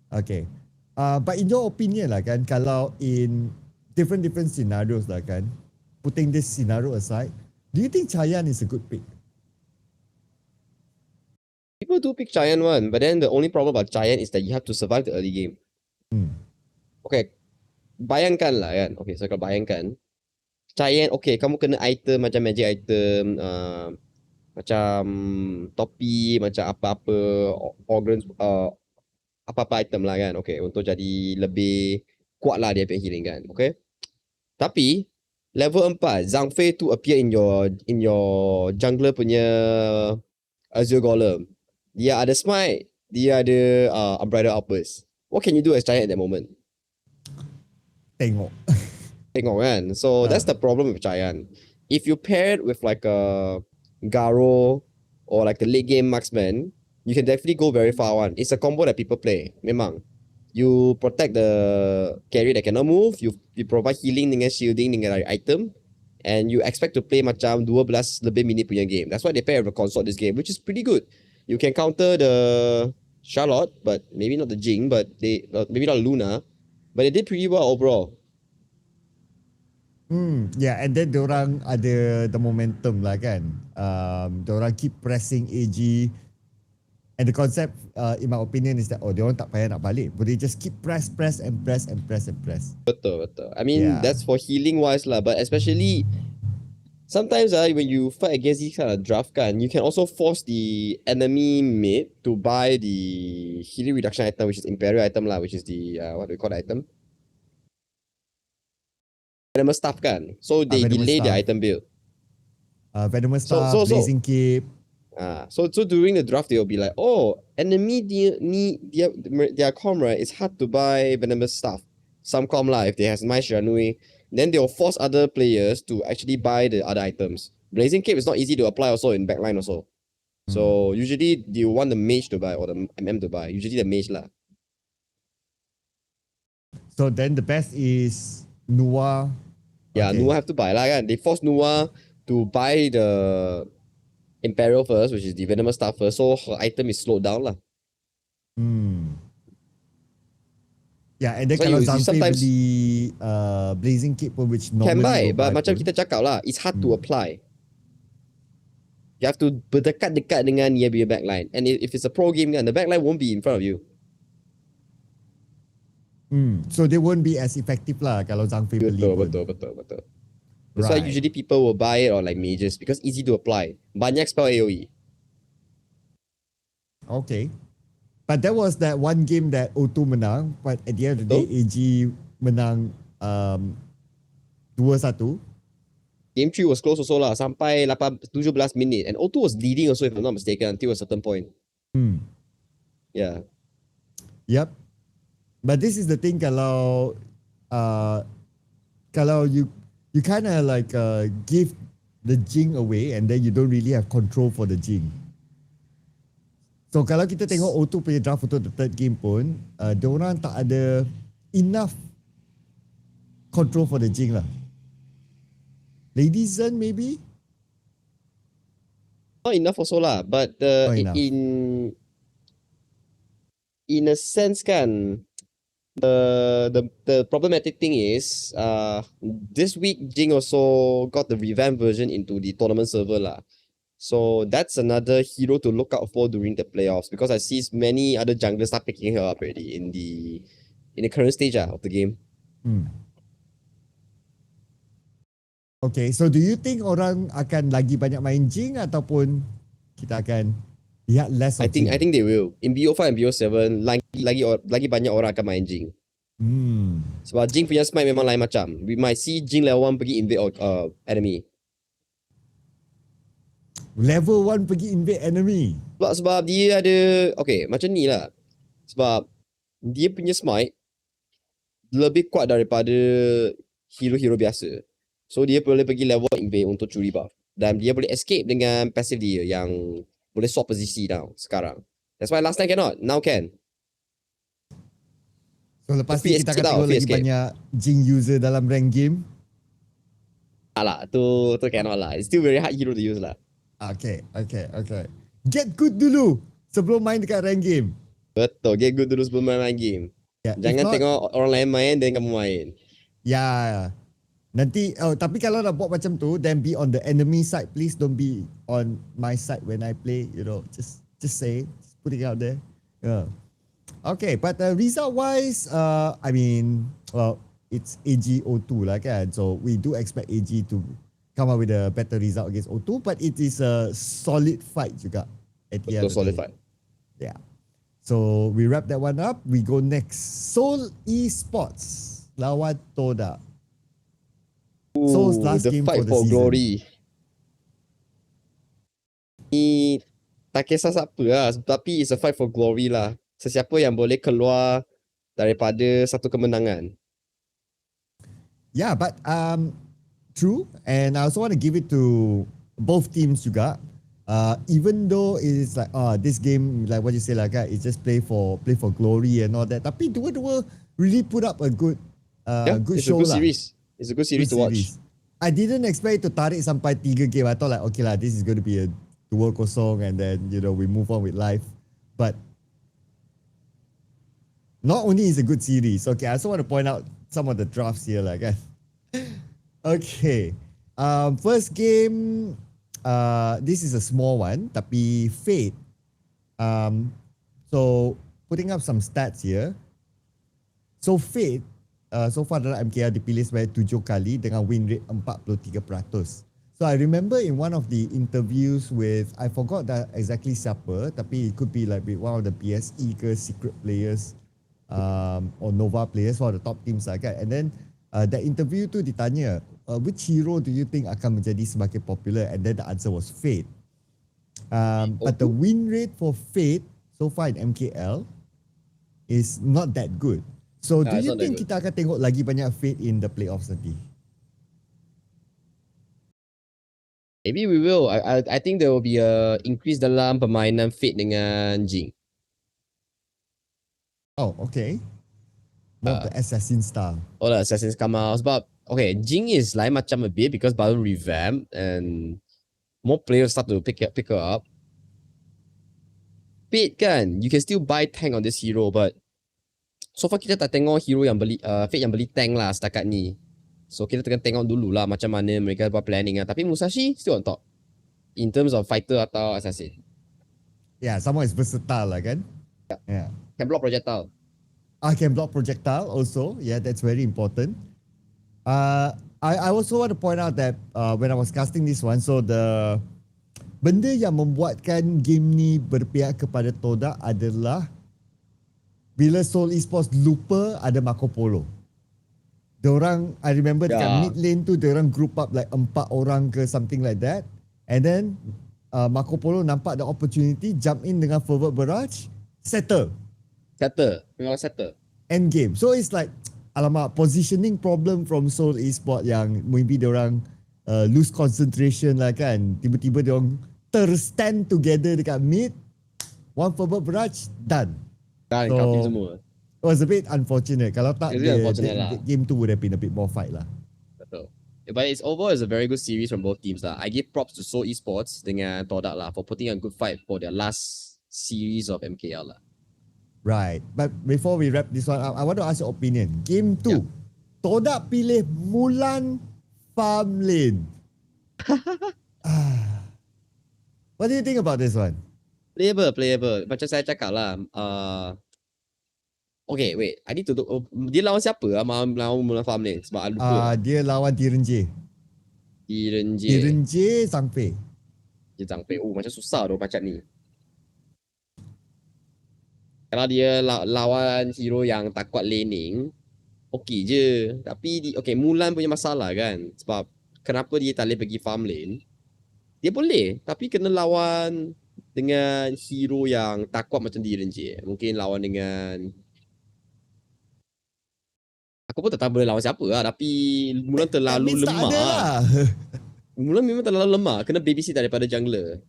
Okay. But in your opinion lah kan, kalau in different scenarios lah kan, putting this scenario aside, do you think Chayan is a good pick? People do pick Chayan one, but then the only problem about Chayan is that you have to survive the early game. Okay, bayangkan lah kan. Okay, so kalau bayangkan Chayan, okay, kamu kena item macam magic item, macam topi, macam apa-apa organs, apa-apa item lah kan. Okay, untuk jadi lebih kuat lah dia punya healing kan. Okay, tapi level 4 Zhangfei tu appear in your jungler punya Azure Golem. Dia ada smite, dia ada Unbridled Outburst. What can you do as Giant at that moment? Tengok kan. So that's the problem with Giant. If you pair it with like a Garo or like a late game marksman, you can definitely go very far one. It's a combo that people play. Memang. You protect the carry that cannot move, you provide healing dengan shielding dengan item, and you expect to play macam 12 lebih minit punya game. That's why they pair with a consort this game, which is pretty good. You can counter the Charlotte, but maybe not the Jing, but maybe not Luna, but they did pretty well overall. Yeah, and then diorang ada the momentum lah kan. Diorang keep pressing AG. And the concept, in my opinion, is that diorang tak payah nak balik. But they just keep press. Betul. I mean, that's for healing wise lah, but especially sometimes when you fight against this kind of draft kan, you can also force the enemy mate to buy the healing reduction item, which is imperial item lah, which is the what do we call the item? Venomous stuff kan. So they Venomous delay their Staff. item build. Venomous So- Staff, so- so- Blazing Cape. So during the draft they will be like, oh, enemy their com right, it's hard to buy venomous stuff. Some com lah, if they has nice Ranui, then they will force other players to actually buy the other items. Blazing Cape is not easy to apply also in backline also. So usually you want the mage to buy or the MM to buy. Usually the mage lah. So then the best is Nua. Yeah, Okay. Nua have to buy lah kan. They force Nua to buy the Imperial first, which is the venomous stuff first, so her item is slowed down lah. Yeah, and then So kalau you Zampe sometimes- beli Blazing Cape pun, which normally Can buy, don't but macam pun. kita cakap lah, it's hard to apply. You have to berdekat-dekat dengan dia punya backline. And if it's a pro game kan, the backline won't be in front of you. So they won't be as effective lah kalau Zampe beli pun. Betul. That's why Right. usually people will buy it on like mages because easy to apply. Banyak spell AoE. Okay. But that was that one game that O2 menang, but at the end of the day, AG menang 2-1. Game 3 was close also lah, sampai 17 minit. And O2 was leading also if I'm not mistaken until a certain point. Yeah. Yep. But this is the thing, kalau you kind of like give the Jing away and then you don't really have control for the Jing. So kalau kita tengok O2 punya draft untuk the third game pun, diorang tak ada enough control for the Jing lah. Lady Zen maybe? Not enough also lah, but Not enough. in a sense kan, the problematic thing is this week Jing also got the revamped version into the tournament server lah. So that's another hero to look out for during the playoffs because I see many other junglers start picking her up already in the current stage of the game. Okay, so do you think orang akan lagi banyak main Jing ataupun kita akan lihat less of Jing? I think they will. In BO5 and BO7 lagi banyak orang akan main Jing. Sebab Jing punya smite memang lain macam. We might see Jing level 1 pergi invade enemy. Level 1 pergi invade enemy. Sebab dia ada, okay, macam ni lah. Sebab dia punya smite lebih kuat daripada hero-hero biasa. So dia boleh pergi level invade untuk curi buff. Dan dia boleh escape dengan passive dia yang boleh swap posisi now sekarang. That's why last time cannot, now can. So lepas Tapi ni kita akan escape tau, tengok lagi escape. banyak Jing user dalam rank game. Alah, tu cannot lah. It's still very hard hero to use lah. Okay. Get good dulu sebelum main dekat rank game. Betul, get good dulu sebelum main game. Yeah, if Jangan not- tengok orang lain main dan kamu main. Ya. Nanti tapi kalau nak buat macam tu, then be on the enemy side, please don't be on my side when I play, you know. Just say, just put it out there. Yeah. Okay, but result wise, I mean, well, it's AG O2 lah kan. So we do expect AG to come up with a better result against O2, but it is a solid fight juga at the end of Betul, the solid day. fight. Yeah. So we wrap that one up. We go next. Seoul Esports lawan Toda. Seoul's last The game fight for the for season. glory. Ni tak kisah siapa lah, tapi it's a fight for glory lah. Sesiapa yang boleh keluar daripada satu kemenangan. Yeah, but true. And I also want to give it to both teams juga. Even though it's like this game, like what you say lah kan, it's just play for glory and all that. Tapi dua-dua really put up a good good it's show a good lah. series. It's a good series to watch. I didn't expect it to tarik sampai 3 game. I thought like, okay lah, this is going to be a 2-0 and then, you know, we move on with life. But not only is a good series, okay, I also want to point out some of the drafts here lah kan. Okay. First game, this is a small one, tapi Fate. So, putting up some stats here. So, Fate, so far dalam MKL dipilih sebagai 7 kali dengan win rate 43%. So I remember in one of the interviews with, I forgot that exactly siapa, tapi it could be like one of the BSE Secret players or Nova players, one of the top teams lah kan. And then that interview tu ditanya, which hero do you think akan menjadi semakin popular? And then the answer was Fate. But the win rate for Fate so far in MKL is not that good. So do you think kita akan tengok lagi banyak Fate in the playoffs nanti? Maybe we will. I think there will be a increase dalam permainan Fate dengan Jing. Oh, okay. More of the assassin style. Oh, the Assassin's come out. But okay, Jing is lain macam a bit because baru revamp and more players start to pick her up. Fate kan, you can still buy tank on this hero, but so far kita tak tengok hero yang beli Fate yang beli tank lah setakat ni. So kita tengah tengok dulu lah macam mana mereka buat planning lah. Tapi Musashi still on top in terms of fighter atau assassin. Yeah, someone is versatile lah kan. Yeah. Can block projectile. I can block projectile also. Yeah, that's very important. I also want to point out that when I was casting this one, so the benda yang membuatkan game ni berpihak kepada Todak adalah bila Seoul Esports lupa ada Marco Polo. Diorang, I remember dekat mid lane tu, diorang group up like 4 orang ke something like that. And then Marco Polo nampak the opportunity, jump in dengan forward barrage, settle. Memang settle. End game. So it's like, alamak, positioning problem from Seoul Esports yang maybe diorang lose concentration lah kan. Tiba-tiba diorang terstand together dekat mid, one forward barrage, done. Kan, so, semua. It was a bit unfortunate. Kalau tak, the game 2 would have been a bit more fight lah. Betul. But it's overall it's a very good series from both teams lah. I give props to Seoul Esports dengan Todak lah for putting a good fight for their last series of MKL lah. Right. But before we wrap this one up, I want to ask your opinion. Game 2, Todak pilih Mulan farm lane. What do you think about this one? Playable. Macam saya cakap lah. Okay, wait. I need to look. Dia lawan siapa lah lawan Mulan farm lane? Sebab I lupa. Dia lawan Terendah. Sampai. Sampai. Oh, macam susah tu macam ni. Kalau dia lawan hero yang tak kuat laning, okay je. Tapi, Mulan punya masalah kan. Sebab kenapa dia tak boleh pergi farm lane? Dia boleh. Tapi kena lawan dengan hero yang tak kuat macam Terendah. Mungkin lawan dengan... Aku pun tak tahu boleh lawan siapa lah. Tapi Mulan terlalu lemah lah. Mulan memang terlalu lemah. Kena babysit daripada jungler.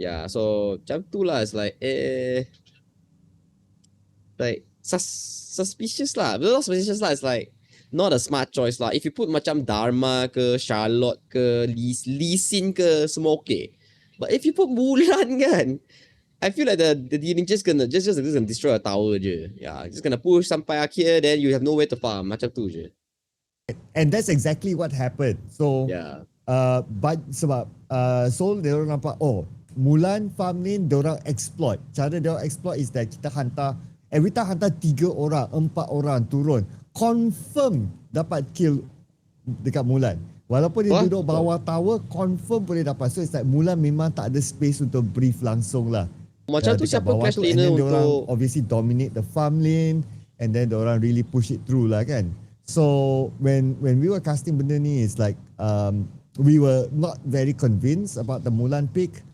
Yeah, so macam tu lah. It's like like suspicious lah. Not suspicious lah. It's like not a smart choice lah. If you put macam Dharma ke, Charlotte ke, Lee Sin ke, semua okay. But if you put Mulan kan, I feel like the just gonna destroy a tower je. Yeah, just gonna push sampai akhir, then you have nowhere to farm. Macam tu je. And that's exactly what happened. So, but sebab Seoul dia orang nampak, Mulan farm lane dia orang exploit. Cara dia orang exploit is that kita hantar, every time hantar 3 orang, 4 orang turun, confirm dapat kill dekat Mulan. Walaupun dia duduk bawah tower, confirm boleh dapat. So it's like Mulan memang tak ada space untuk brief langsung lah. Macam tu siapa clash laner untuk obviously dominate the farm lane, and then diorang really push it through lah kan. So when we were casting benda ni, it's like we were not very convinced about the Mulan pick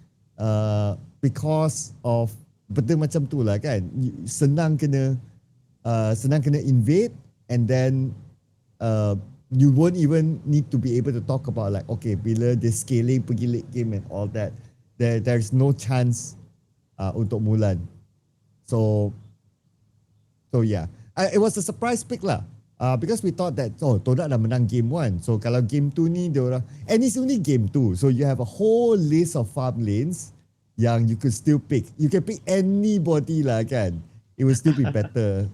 because of benda macam tu lah kan. Senang kena invade, and then you won't even need to be able to talk about like, okay, bila dia scaling pergi late game and all that, there's no chance untuk Mulan. So yeah, it was a surprise pick lah. Because we thought that Todak dah menang game 1. So kalau game 2 ni dia orang, and it's only game 2. So you have a whole list of farm lanes yang you could still pick. You can pick anybody lah kan. It will still be better.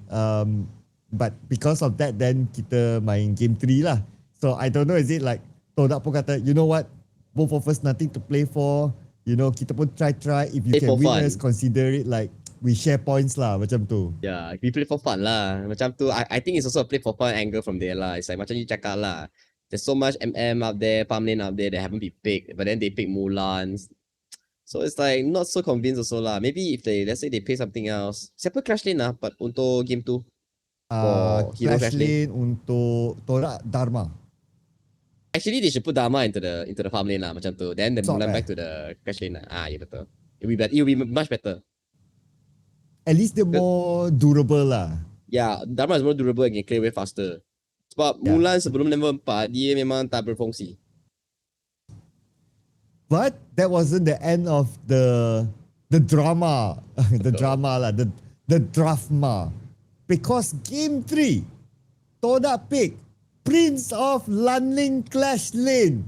But because of that, then kita main game 3 lah. So I don't know, is it like Todak pun kata, you know what, both of us nothing to play for. You know, kita pun try. If you can win us, consider it like we share points lah, macam tu. Yeah, we play for fun lah. Macam tu, I think it's also a play for fun angle from there lah. It's like macam you cakap lah. there's so much out there, farmland out there that haven't been picked, but then they pick Mulans. So it's like not so convinced also lah. Maybe if let's say they pay something else. Siapa Clash Lane lah, but untuk game tu for Hero Clash Clash Lane. Lane untuk Torak Dharma. Actually, they should put Dharma into the farm lane lah, macam tu. Then the Swap, Mulan back to the Clash Lane lah. Ya betul. It'll be much better. At least they're more durable lah. Yeah, Dharma is more durable and can clear way faster. Sebab Mulan sebelum level 4, dia memang tak berfungsi. But that wasn't the end of the drama. The drama lah. The drama. Because game 3, Todak pick Prince of Lanling Clash Lane.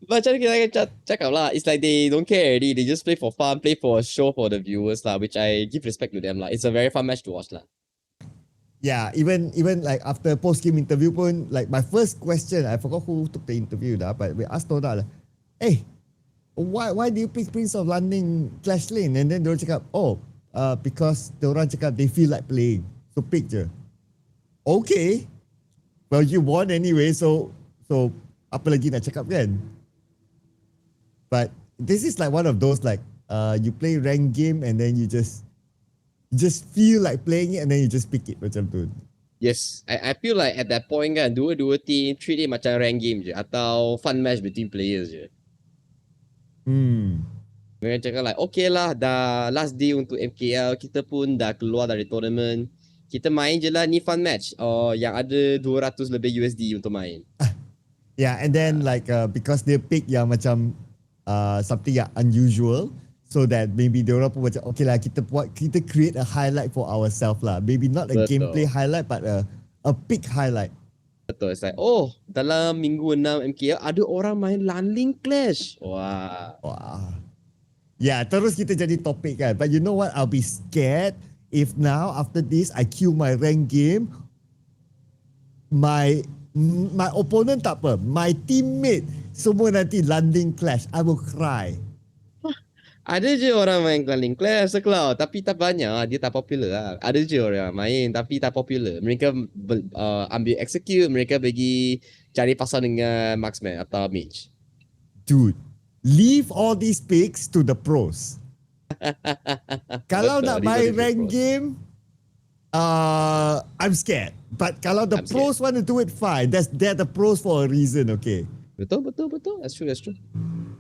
Macam kita cakap lah, it's like they don't care already. They just play for fun, play for a show for the viewers lah, which I give respect to them lah. It's a very fun match to watch lah. Yeah, even like after post-game interview pun, like my first question, I forgot who took the interview dah, but we asked Todak lah, hey, why do you pick Prince of Lanling Clash Lane? And then diorang cakap, because diorang cakap they feel like playing. So pick je. Okay. Well, you won anyway, so apa lagi nak cakap kan? But this is like one of those like you play rank game and then you just feel like playing it and then you just pick it macam tu. Yes, I feel like at that point kan, dua team treat it macam rank game je atau fun match between players je. Mereka cakap like, okay lah, dah last day untuk MKL, kita pun dah keluar dari tournament. Kita main je lah ni fun match. Yang ada 200 lebih USD untuk main. Yeah, and then like because they pick yang macam something yang unusual, so that maybe diorang pun macam okay lah, kita create a highlight for ourselves lah. Maybe not a gameplay highlight, but a pick highlight. Betul, it's like dalam minggu 6 MKL ada orang main Lanling Clash. Wah. Yeah, terus kita jadi topik kan. But you know what? I'll be scared if now after this I queue my rank game, my opponent tak apa, my teammate semua nanti Lanling Clash, I will cry. Ada je orang main Lanling Clash sekelau, tapi tak banyak, dia tak popular lah. Ada je orang main tapi tak popular. Mereka ambil execute, mereka pergi cari pasal dengan marksman atau mage. Dude, leave all these picks to the pros. Kalau nak main rank game, I'm scared. But kalau the pros want to do it, fine. They're the pros for a reason, okay? Betul. That's true.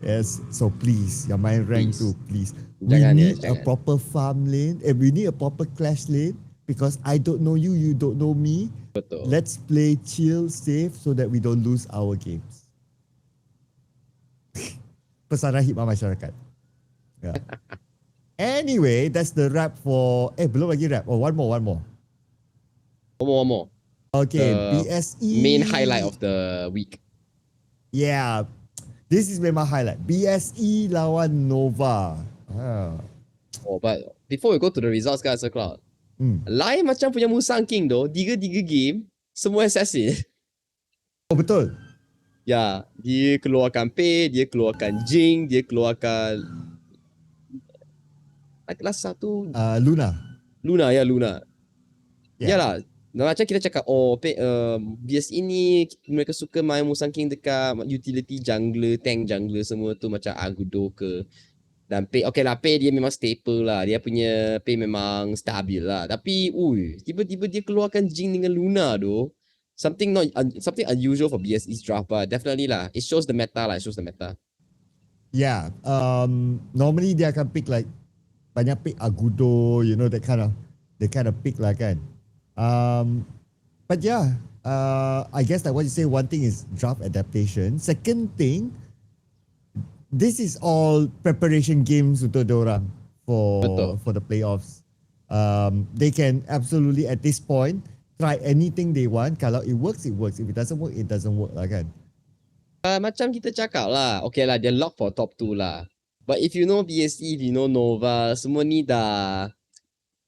Yes, so please, yang main rank tu, please. Jangan, we need a proper farm lane, and we need a proper clash lane, because I don't know you, you don't know me. Betul. Let's play chill, safe, so that we don't lose our games. Pesan rahib masyarakat. Yeah. Anyway, that's the wrap for... belum lagi wrap. One more. One more. Okay, the BSE... main highlight of the week. Yeah. This is memang highlight. BSE lawan Nova. But before we go to the results guys, Cloud. Lain macam punya Musang King though. 3 game, semua assassin. Betul. Ya, dia keluarkan Pei, dia keluarkan Jing, dia keluarkan... Kelas satu Luna. Luna. Yeah. Yalah, macam kita cakap BSE ni mereka suka main Musang King dekat utility jungler, tank jungler semua tu macam Agudo ke. Dan Pei, okay lah, Pei dia memang staple lah. Dia punya Pei memang stabil lah. Tapi tiba-tiba dia keluarkan Jing dengan Luna tu. Something unusual for BSE's draft, but definitely lah. It shows the meta. Yeah. Normally dia akan pick like banyak pick Agudo, you know, that kind of pick lah kan. But yeah, I guess like what you say, one thing is draft adaptation. Second thing, this is all preparation games untuk diorang for the playoffs. They can absolutely at this point try anything they want. Kalau it works, it works. If it doesn't work, it doesn't work lah kan. Macam kita cakap lah, okay lah, dia lock for top 2 lah. But if you know BSE, if you know Nova, semua ni dah,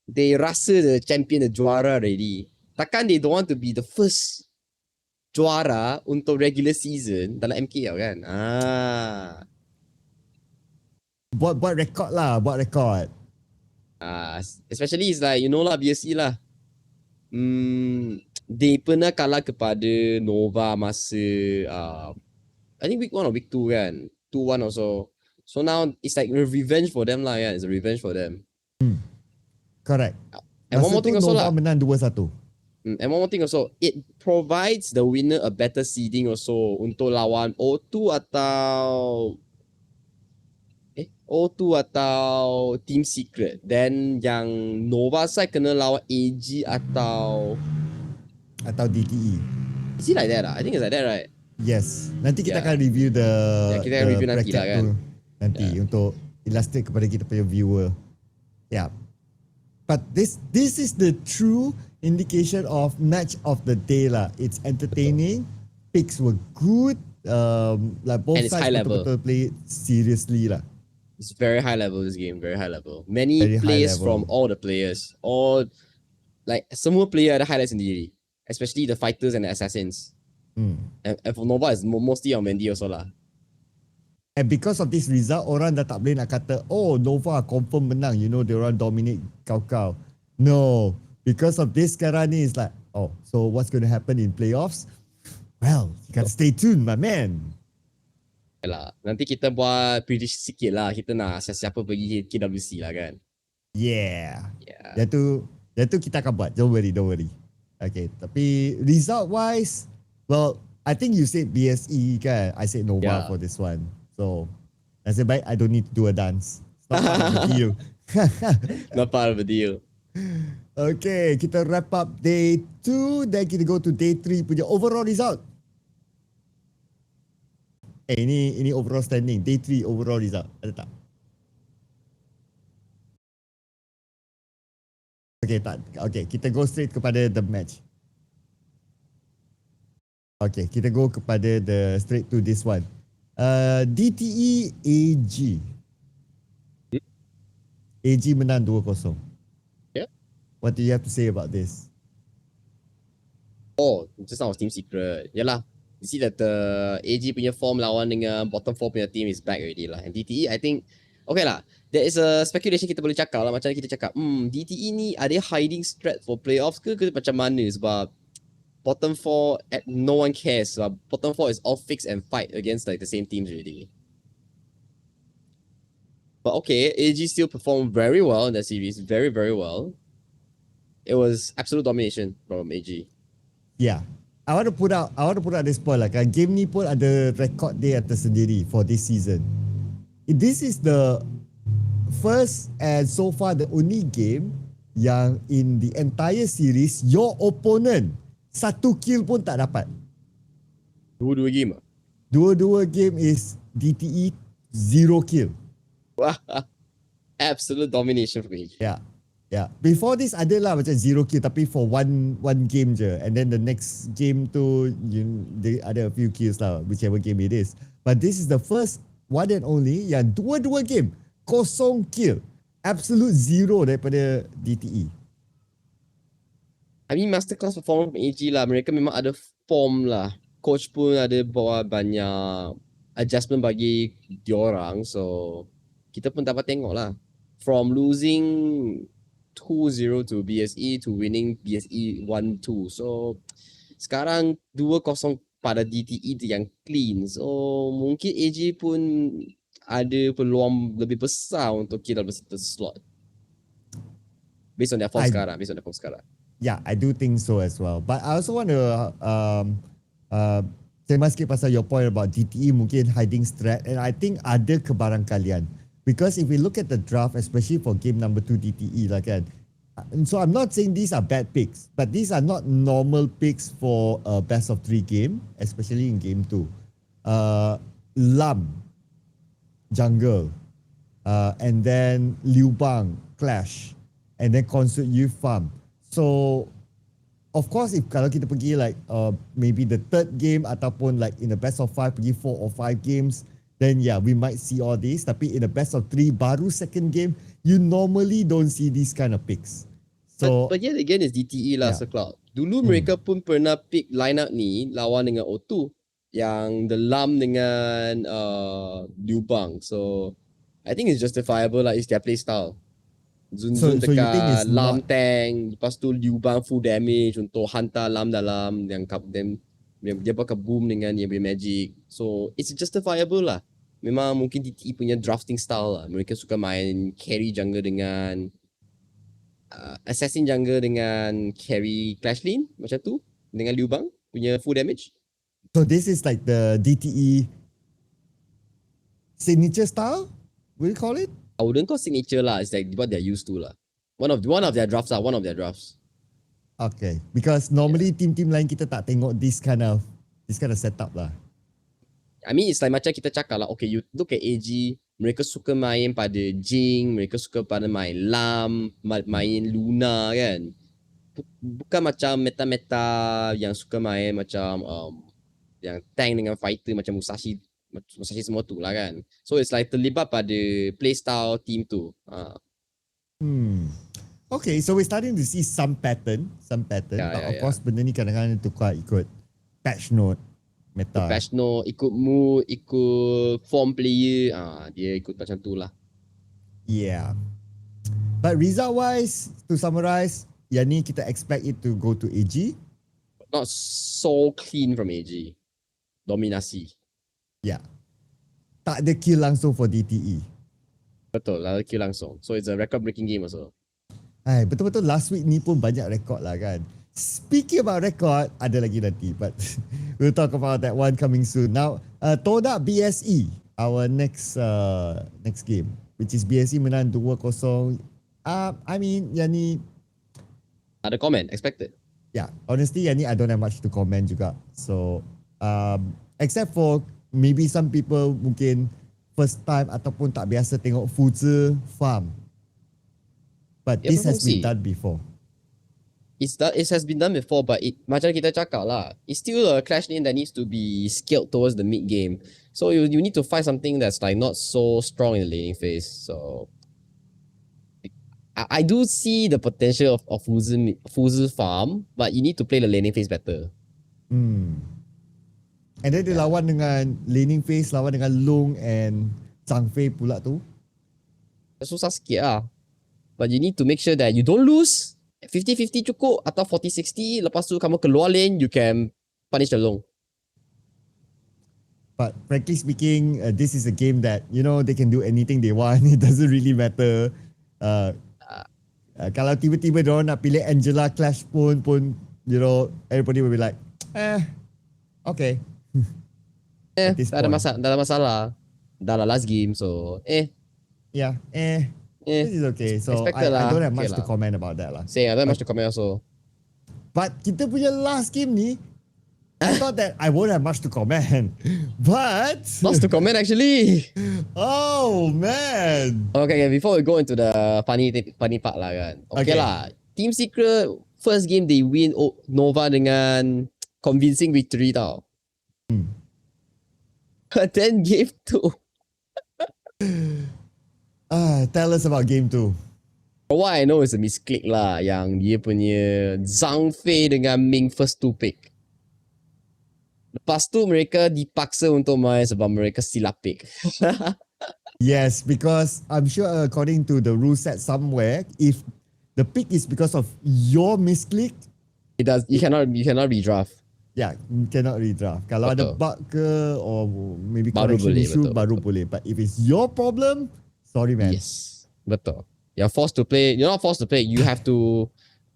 they rasa the champion, the juara already. Takkan they don't want to be the first juara untuk regular season dalam MKL kan? Buat rekod lah, buat rekod. Especially it's like, you know lah, BSE lah. They pernah kalah kepada Nova masa I think week 1 or week 2 kan. 2-1 also. So now it's like a revenge for them lah. Yeah, it's a revenge for them. Correct. And one Masa more tu thing also Nova lah. menang 2-1. And one more thing also, it provides the winner a better seeding also untuk lawan O2 atau O2 atau Team Secret. Then yang Nova side kena lawan AG atau DTE. is it like that? I think it's like that, right? Yes. Nanti kita Yeah. akan review the Kita akan review nanti bracket lah kan. tu nanti untuk illustrate kepada kita punya viewer. Yeah. But this is the true indication of match of the day lah. It's entertaining. Picks were good. Like both And it's sides high level. betul-betul play it seriously lah. It's very high level, this game. Very high level. Many Very high plays level. from all the players. All like semua player ada highlights sendiri. Especially the fighters and the assassins. And for Nova, it's mostly on Wendy also lah. And because of this result, orang dah tak boleh nak kata, oh Nova confirm menang. You know, dia orang dominate kau-kau. No. Because of this sekarang ni, it's like, oh, so what's going to happen in playoffs? Well, you gotta stay tuned, my man. Yalah, nanti kita buat prediction sikit lah. Kita nak siapa pergi KWC lah kan. Yeah. Yeah. Yang tu kita akan buat. Don't worry. Okay, tapi result-wise, well, I think you said BSE kan? I said Nova for this one. So, nasib baik I don't need to do a dance. It's not part of the deal. Not part of the deal. Okay, kita wrap up day 2. Then kita go to day 3 punya overall result. Ini overall standing. Day 3 overall result. Ada tak? Okay, tak. Okay, kita go straight kepada the match. Okay, kita go kepada the straight to this one. DTE AG. AG menang 2-0. Yeah. What do you have to say about this? Oh, just now was Team Secret. Yalah. You see that the AG punya form lawan dengan bottom 4 punya team is back already lah. And DTE, I think, okay lah. There is a speculation kita boleh cakap lah. Macam kita cakap, DTE ni ada hiding strat for playoffs ke macam mana? Sebab bottom 4, no one cares. Sebab bottom 4 is all fix and fight against like the same teams already. But okay, AG still performed very well in that series. Very, very well. It was absolute domination from AG. Yeah. I want to put out this point lah kan. Game ni pun ada rekod dia atas sendiri for this season. This is the first and so far the only game yang in the entire series your opponent 1 kill pun tak dapat. Dua-dua game ah? Dua-dua game is DTE 0 kill. Wah, absolute domination from AG. Yeah. Yeah. Before this ada lah macam 0 kill tapi for one game je. And then the next game tu they ada a few kills lah whichever game it is. But this is the first one and only yang dua-dua game 0 kill. Absolute 0 daripada DTE. I mean masterclass performance from AG lah. Mereka memang ada form lah. Coach pun ada bawa banyak adjustment bagi diorang. So kita pun dapat tengok lah. From losing 2-0 to BSE to winning BSE 1-2. So sekarang 2-0 pada DTE yang clean. So mungkin AG pun ada peluang lebih besar untuk kira the slot. Based on their form sekarang. Yeah, I do think so as well. But I also want to sembang sikit pasal your point about DTE mungkin hiding strat, and I think ada kebarangkalian. Because if we look at the draft, especially for game number 2 DTE lah kan, so I'm not saying these are bad picks, but these are not normal picks for a best of 3 game, especially in game 2. Lam, jungle, and then Liu Bang, clash, and then Concert Youth Farm. So, of course, if kalau kita pergi like maybe the third game ataupun like in the best of 5 pergi 4 or 5 games, then yeah, we might see all this. Tapi in the best of 3 baru second game, you normally don't see these kind of picks. So, but yet again, it's DTE lah, Sir Cloud. Dulu mereka pun pernah pick lineup ni lawan dengan O2 yang the Lam dengan Liu Bang. So I think it's justifiable lah. It's their play style. So Zun-zun you think dekat it's lam not tank, lepas tu Liu Bang full damage untuk hantar lam dalam yang dia pakai boom dengan dia punya magic. So it's justifiable lah. Memang mungkin TTE punya drafting style lah. Mereka suka main carry jungle dengan assassin jungle dengan carry clash lane macam tu dengan Liu Bang punya full damage. so this is like the DTE signature style? Will you call it? I wouldn't call signature lah. It's like what they're used to lah. One of their drafts lah. One of their drafts. Okay, because normally team-team lain kita tak tengok this kind of setup lah. I mean, it's like macam kita cakap lah. Okay, you look at AG. Mereka suka main pada Jing. Mereka suka pada main Lam. Main Luna kan. Bukan macam meta-meta yang suka main macam yang tank dengan fighter macam Musashi semua tu lah kan. So it's like terlibat pada playstyle team tu. Okay, so we're starting to see some pattern. But of course, benda ni kadang-kadang tukar ikut patch note meta. Patch note, ikut mood, ikut form player. Dia ikut macam tu lah. Yeah. But result-wise, to summarize, yang ni kita expect it to go to AG. Not so clean from AG. Dominasi. Yeah. Tak ada kill langsung for DTE. Betul, lah kill langsung. So it's a record-breaking game also. Ay, betul-betul last week ni pun banyak rekod lah kan. Speaking about record, ada lagi nanti. But we'll talk about that one coming soon. Now, Toda BSE, our next game. Which is BSE menang 2-0. I mean, yang ni... Ada comment, expected. Yeah, honestly, yang ni I don't have much to comment juga. So, except for maybe some people mungkin first time ataupun tak biasa tengok Fuzi farm. But this has been done before. It has been done before, but macam kita cakap lah, it's still a clash lane that needs to be scaled towards the mid game. So you need to find something that's like not so strong in the laning phase. So I do see the potential of Fuzi farm, but you need to play the laning phase better. And then dia lawan dengan laning phase, lawan dengan Long and Sampai pula tu. Susah sikit lah. But you need to make sure that you don't lose. 50-50 cukup atau 40-60. Lepas tu kamu keluar lane, you can punish the Long. But frankly speaking, this is a game that, you know, they can do anything they want. It doesn't really matter. Kalau tiba-tiba diorang nak pilih Angela Clash pun, you know, everybody will be like, okay. Tak ada masalah. Dah lah last game, so Yeah, this is okay. So I don't have much to comment about that lah. I don't have much to comment also. But kita punya last game ni, I thought that I won't have much to comment. But lots to comment actually. Oh man. Okay, before we go into the funny part lah kan. Okay lah. Team Secret first game they win Nova dengan convincing victory tau. But then game 2. Tell us about game 2. What I know is a misclick lah yang dia punya Zhang Fei dengan Ming first 2 pick. Lepas tu mereka dipaksa untuk main sebab mereka silap pick. Yes, because I'm sure according to the rule set somewhere, if the pick is because of your misclick, you cannot redraft. Yeah, you cannot redraft. Kalau ada bug ke or maybe baru correction boleh, issue, baru boleh. But if it's your problem, sorry man. Yes, betul. You're forced to play. You're not forced to play. You have to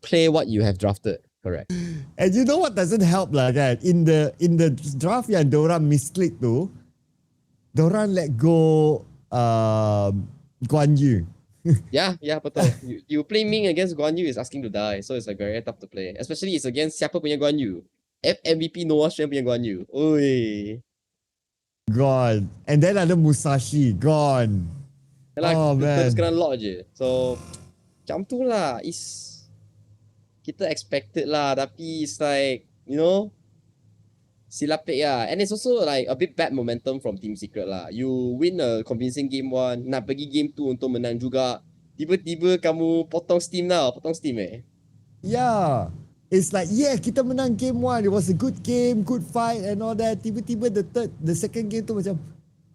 play what you have drafted. Correct. And you know what doesn't help lah kan? In the draft yang diorang misclick tu, diorang let go Guan Yu. Yeah, betul. You play Ming against Guan Yu is asking to die. So it's like very tough to play. Especially it's against Siapa punya Guan Yu. MVP Noah Shen punya Guan Yu. Oi. Gone. And then ada Musashi. Gone. Oh man. Terus kena lock je. So macam tu lah. Kita expected lah. Tapi it's like, you know, silap pick lah. And it's also like a bit bad momentum from Team Secret lah. You win a convincing game 1. Nak pergi game 2 untuk menang juga. Tiba-tiba kamu potong Steam tau. Potong Steam Yeah. It's like, yeah, kita menang game 1. It was a good game, good fight and all that. Tiba-tiba the second game tu macam,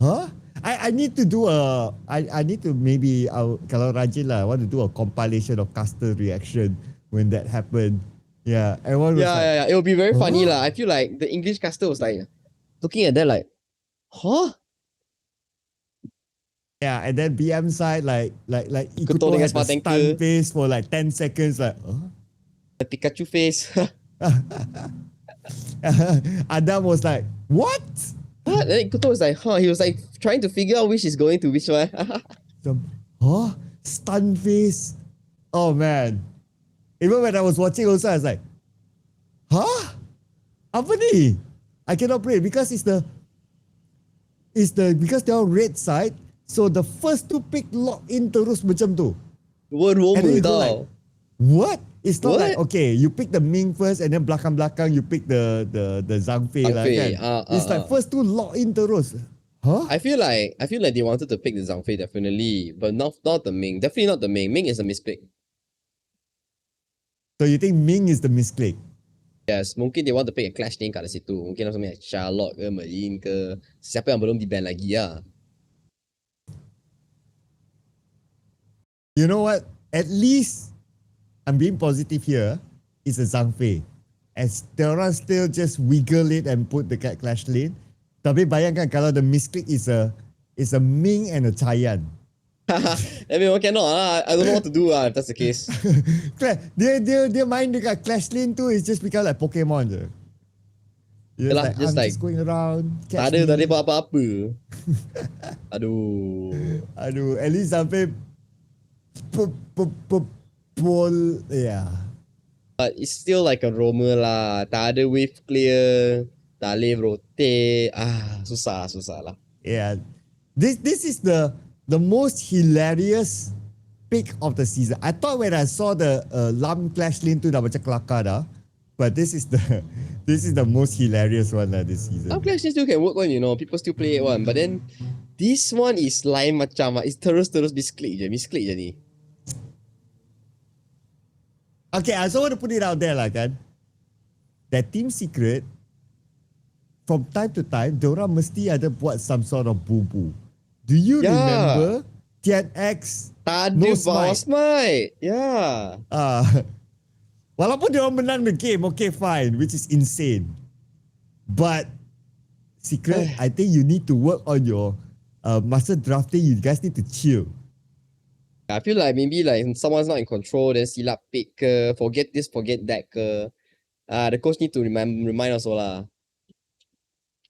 huh? I need to do I need to maybe kalau rajin lah, I want to do a compilation of caster reaction when that happened. Yeah, everyone was like, Yeah. It would be very funny huh? lah. I feel like the English caster was like looking at that like, huh? Yeah, and then BM side like Ikuto Ikuto dengan had the smart stun tanker, face for like 10 seconds like, huh? the Pikachu face. Adam was like, what? What? Then Ikuto was like, huh? He was like trying to figure out which is going to which one. Some, huh? Stun face? Oh man. Even when I was watching also, I was like, huh? Apa ni? I cannot play because because they're on red side, so the first two pick lock in terus macam tu. Word And then woman you go like, tau. what? It's not like, What? okay, you pick the Ming first and then belakang-belakang you pick the Zhang Fei lah Fei. kan. It's like first two lock in terus. Huh? I feel like they wanted to pick the Zhang Fei definitely, but not the Ming. Definitely not the Ming. Ming is a mispick. So you think Ming is the misclick? Yes, mungkin they want to pick a clash name kat situ. Mungkin macam Charlotte ke, Merlin ke, siapa yang belum di-ban lagi lah. You know what? At least I'm being positive here. It's a Zhang Fei. As orang still just wiggle it and put dekat clash lane. Tapi bayangkan kalau the misclick is a Ming and a Chayan. I mean, cannot lah. I don't know what to do lah if that's the case. dia main dekat clash lane tu is just because like Pokemon je. Yalah, I'm just going around. Tak ada buat apa-apa. Aduh, at least sampai yeah. But it's still like a roamer lah. Tak ada wave clear. Tak boleh rotate. Susah lah. Yeah. This is the most hilarious pick of the season. I thought when I saw the Lam Clash Lane tu dah macam kelakar dah. But this is the most hilarious one lah this season. Some clash still can work on, you know. People still play it one. But then this one is lain macam. It's terus misclick je ni. Okay, I also want to put it out there lah kan. That Team Secret, from time to time, diorang mesti ada buat some sort of boo-boo. Do you remember Tian X? Tak ada No bawa smite. Yeah. Walaupun dia orang menang the game, okay fine, which is insane. But Secret, I think you need to work on your masa drafting. You guys need to chill. I feel like maybe like someone's not in control, then silap pick ke, forget this, forget that ke. The coach need to remind also lah.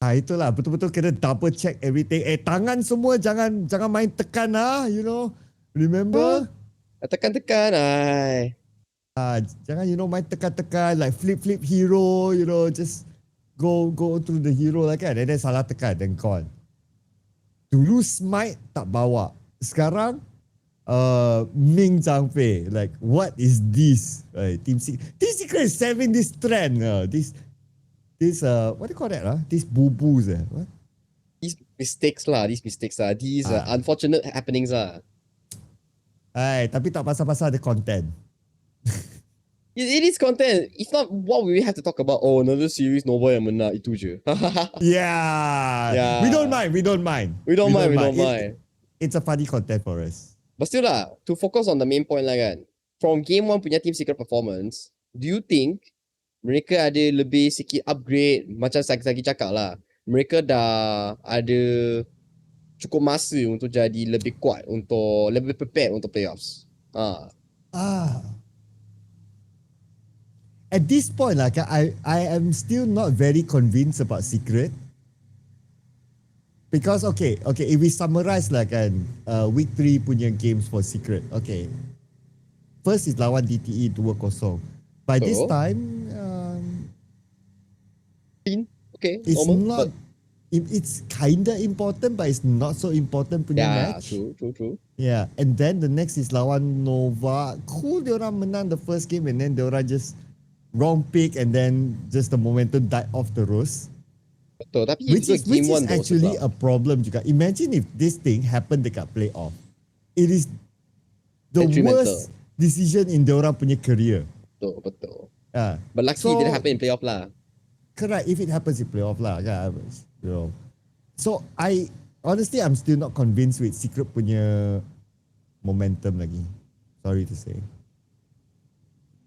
Itulah betul-betul kena double check everything. Tangan semua jangan main tekan lah, you know. Remember? Tekan-tekan, Jangan main tekan-tekan like flip hero, just go through the hero lah kan. And then salah tekan then gone. Dulu smite tak bawa. Sekarang Ming Zhang Fei, like what is this? Team Secret is having this trend. This what do you call that? These boo-boos. What? These mistakes lah. These unfortunate happenings lah. Tapi tak pasal-pasal ada content. It is content. If not, what we have to talk about? Oh, another series Nova yang menang itu je. Yeah. We don't mind. It's a funny content for us. But still lah, to focus on the main point lah kan. From game 1 punya Team Secret performance, do you think mereka ada lebih sikit upgrade, macam saya cakap lah, mereka dah ada cukup masa untuk jadi lebih kuat, untuk lebih prepared untuk playoffs? At this point, like I am still not very convinced about Secret. Because okay, if we summarize like week 3 punya games for Secret. Okay. First is lawan DTE 2-0. By this time, it's normal, not. It's kinda important, but it's not so important punya match. True. Yeah, and then the next is lawan Nova. Cool, diorang menang the first game and then diorang just wrong pick and then just the momentum died off terus. Betul, tapi which is actually a a problem juga. Imagine if this thing happened dekat playoff. It is the worst decision in diorang punya career. Betul. But luckily it didn't happen in playoff lah. Correct. If it happens in playoff lah, yeah, So honestly, I'm still not convinced with Secret punya momentum lagi. Sorry to say.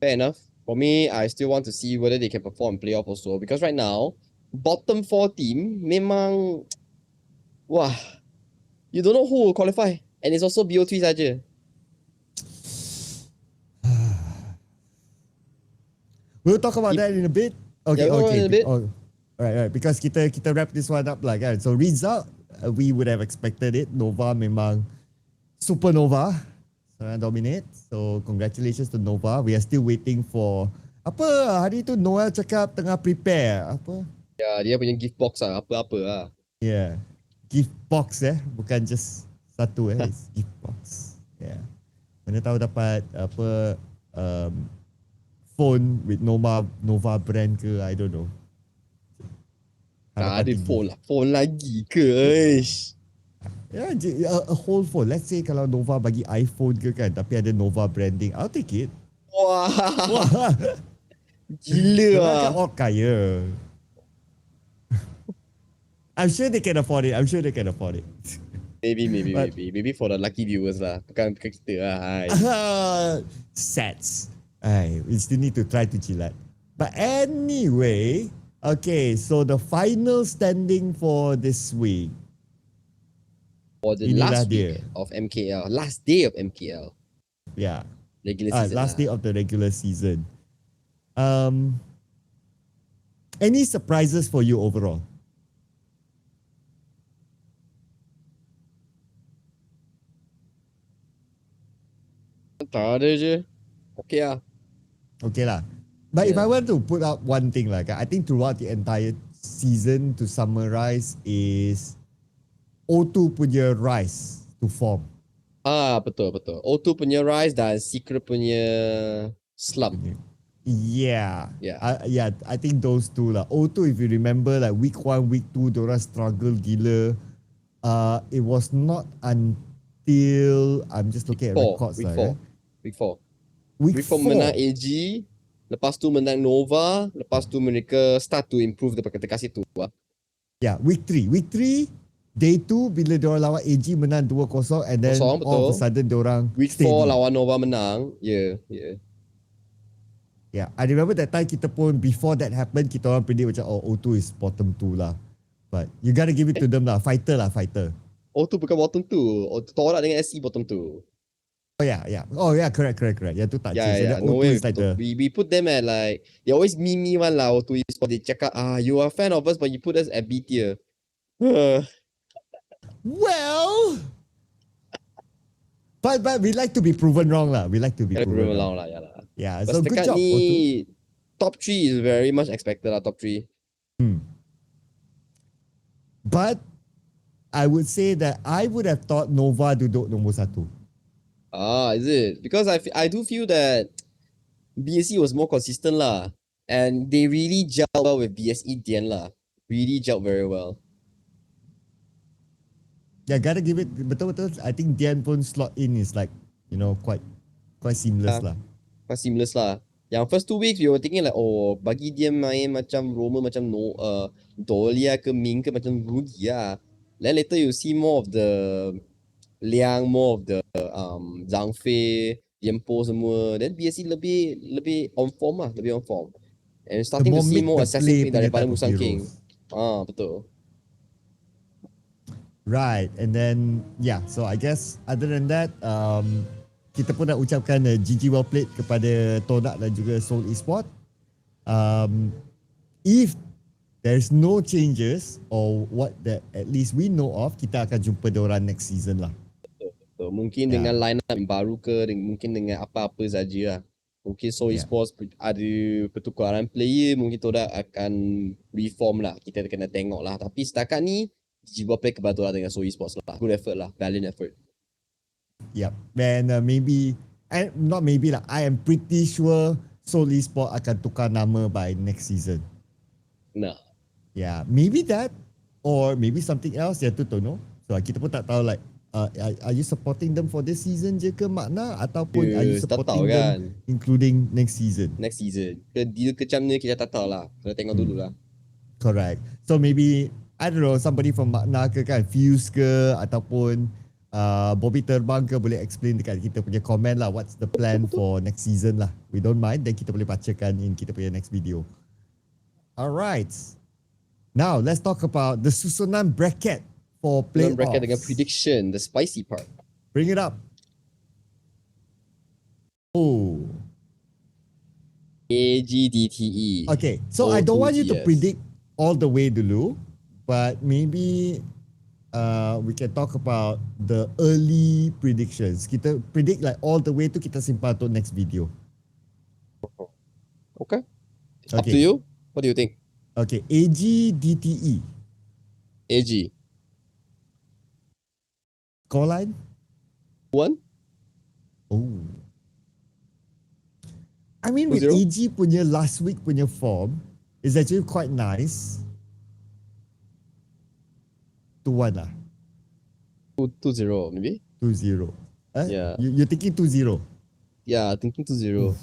Fair enough. For me, I still want to see whether they can perform in playoff also. Because right now, bottom 4 team memang wah, you don't know who will qualify. And it's also BO3 saja. We'll talk about that in a bit. Okay, Yeah, we'll okay. in a bit. Oh, right. Because kita wrap this one up lah kan. So result, we would have expected it. Nova memang supernova. Sekarang dominate. So congratulations to Nova. We are still waiting for apa hari tu Noel cakap tengah prepare apa? Ya, dia punya gift box lah, apa-apa lah. Yeah. Gift box bukan just satu it's gift box. Yeah. Mana tahu dapat apa phone with Nova brand ke, I don't know. Tak ada phone lagi ke? Eish. Yeah, a whole phone. Let's say kalau Nova bagi iPhone ke kan, tapi ada Nova branding, I'll take it. Wah, Wah, gila Diorang lah. kan all kaya. I'm sure they can afford it. Maybe for the lucky viewers lah. Bukan kita lah. Hai. Sets. We still need to try to jilat. But anyway, okay, so the final standing for this week. For the Inilah last week dia. of MKL. Last day of MKL. Yeah. Regular season Last lah. day of the regular season. Any surprises for you overall? Tak ada je. Okay lah. Okay lah. But if Yeah. I were to put out one thing like, I think throughout the entire season to summarize is O2 punya rise to form. Betul. O2 punya rise dan Secret punya slump. Yeah. Yeah. I think those two lah. O2, if you remember, like week 1, week 2, diorang struggle gila. It was not until I'm just looking at records Week lah. 4. Week Week 4 4 menang AG. Lepas tu menang Nova. Lepas tu mereka start to improve dekat situ lah. Yeah, week 3. Week 3, day 2 bila diorang lawan AG menang 2-0 and then 0-0, all of a betul. sudden diorang Week 4 steady. lawan Nova menang. Yeah. Yeah, I remember that time kita pun before that happened kita orang predict macam O2 is bottom 2 lah. But you gotta give it to them lah. Fighter. O2 bukan bottom 2. Torak dengan SC bottom 2. Oh yeah. Oh yeah, correct. Yang tu tak change. Yeah. So No O2 way. is like the We put them at like, they always meme me one lah. O2 Esports. They check out, you are a fan of us but you put us at B tier. well, but we like to be proven wrong lah. We like to be proven wrong. Lah, ya lah. Yeah, But so good setakat job O2. ni, top 3 is very much expected lah, top 3. But I would say that I would have thought Nova duduk nombor 1. Is it? Because I do feel that BSE was more consistent lah. And they really gelled well with BSE Dian lah. Really gelled very well. Yeah, gotta give it betul. I think Dian pun slot in is like, quite seamless lah. Quite seamless lah. Yang first 2 weeks we were thinking like, bagi dia main macam Roma macam Dolia ke Ming ke macam rugi lah. Then later you see more of the Liang, more of the Zhang Fei, Diempo semua. Then BSE lebih on form lah, lebih on form. And starting to see more assassin daripada Musang King. Betul. Right, and then so I guess other than that, kita pun nak ucapkan GG well played kepada Tonak dan juga Seoul Esports. If there's no changes or what that at least we know of, kita akan jumpa diorang next season lah. So, mungkin dengan line up yang baru ke, mungkin dengan apa-apa saja lah. Mungkin Seoul Esports ada pertukaran player, mungkin Todak akan reform lah. Kita kena tengok lah. Tapi setakat ni, jiwa play kebetulan dengan Seoul Esports lah. Good effort lah, valiant effort. Yep, and not maybe lah, I am pretty sure Seoul Esports akan tukar nama by next season. Nah. Yeah, maybe that or maybe something else, tu don't know. So kita pun tak tahu like, are you supporting them for this season je ke makna ataupun are you supporting them including next season? Deal kecam ni kita tak tahu lah. Kena tengok dulu lah. Correct. So maybe I don't know, somebody from Makna ke kan, Fuse ke, ataupun Bobby Terbang ke, boleh explain dekat kita punya komen lah, what's the plan for next season lah. We don't mind, then kita boleh bacakan in kita punya next video. Alright. Now, let's talk about the susunan bracket for playoffs. Bracket dengan prediction, the spicy part. Bring it up. Oh. AGDTE. Okay, so I don't want you to predict all the way dulu, but maybe we can talk about the early predictions. Kita predict like all the way tu kita simpan untuk next video. Okay. Up to you. What do you think? Okay, AGDTE. AG. Scoreline? 1? Oh. I mean, with 2-0? AG punya last week punya form is actually quite nice. 2-1 lah. 2-0 maybe? 2-0. Yeah. You're thinking 2-0? Yeah, thinking 2-0.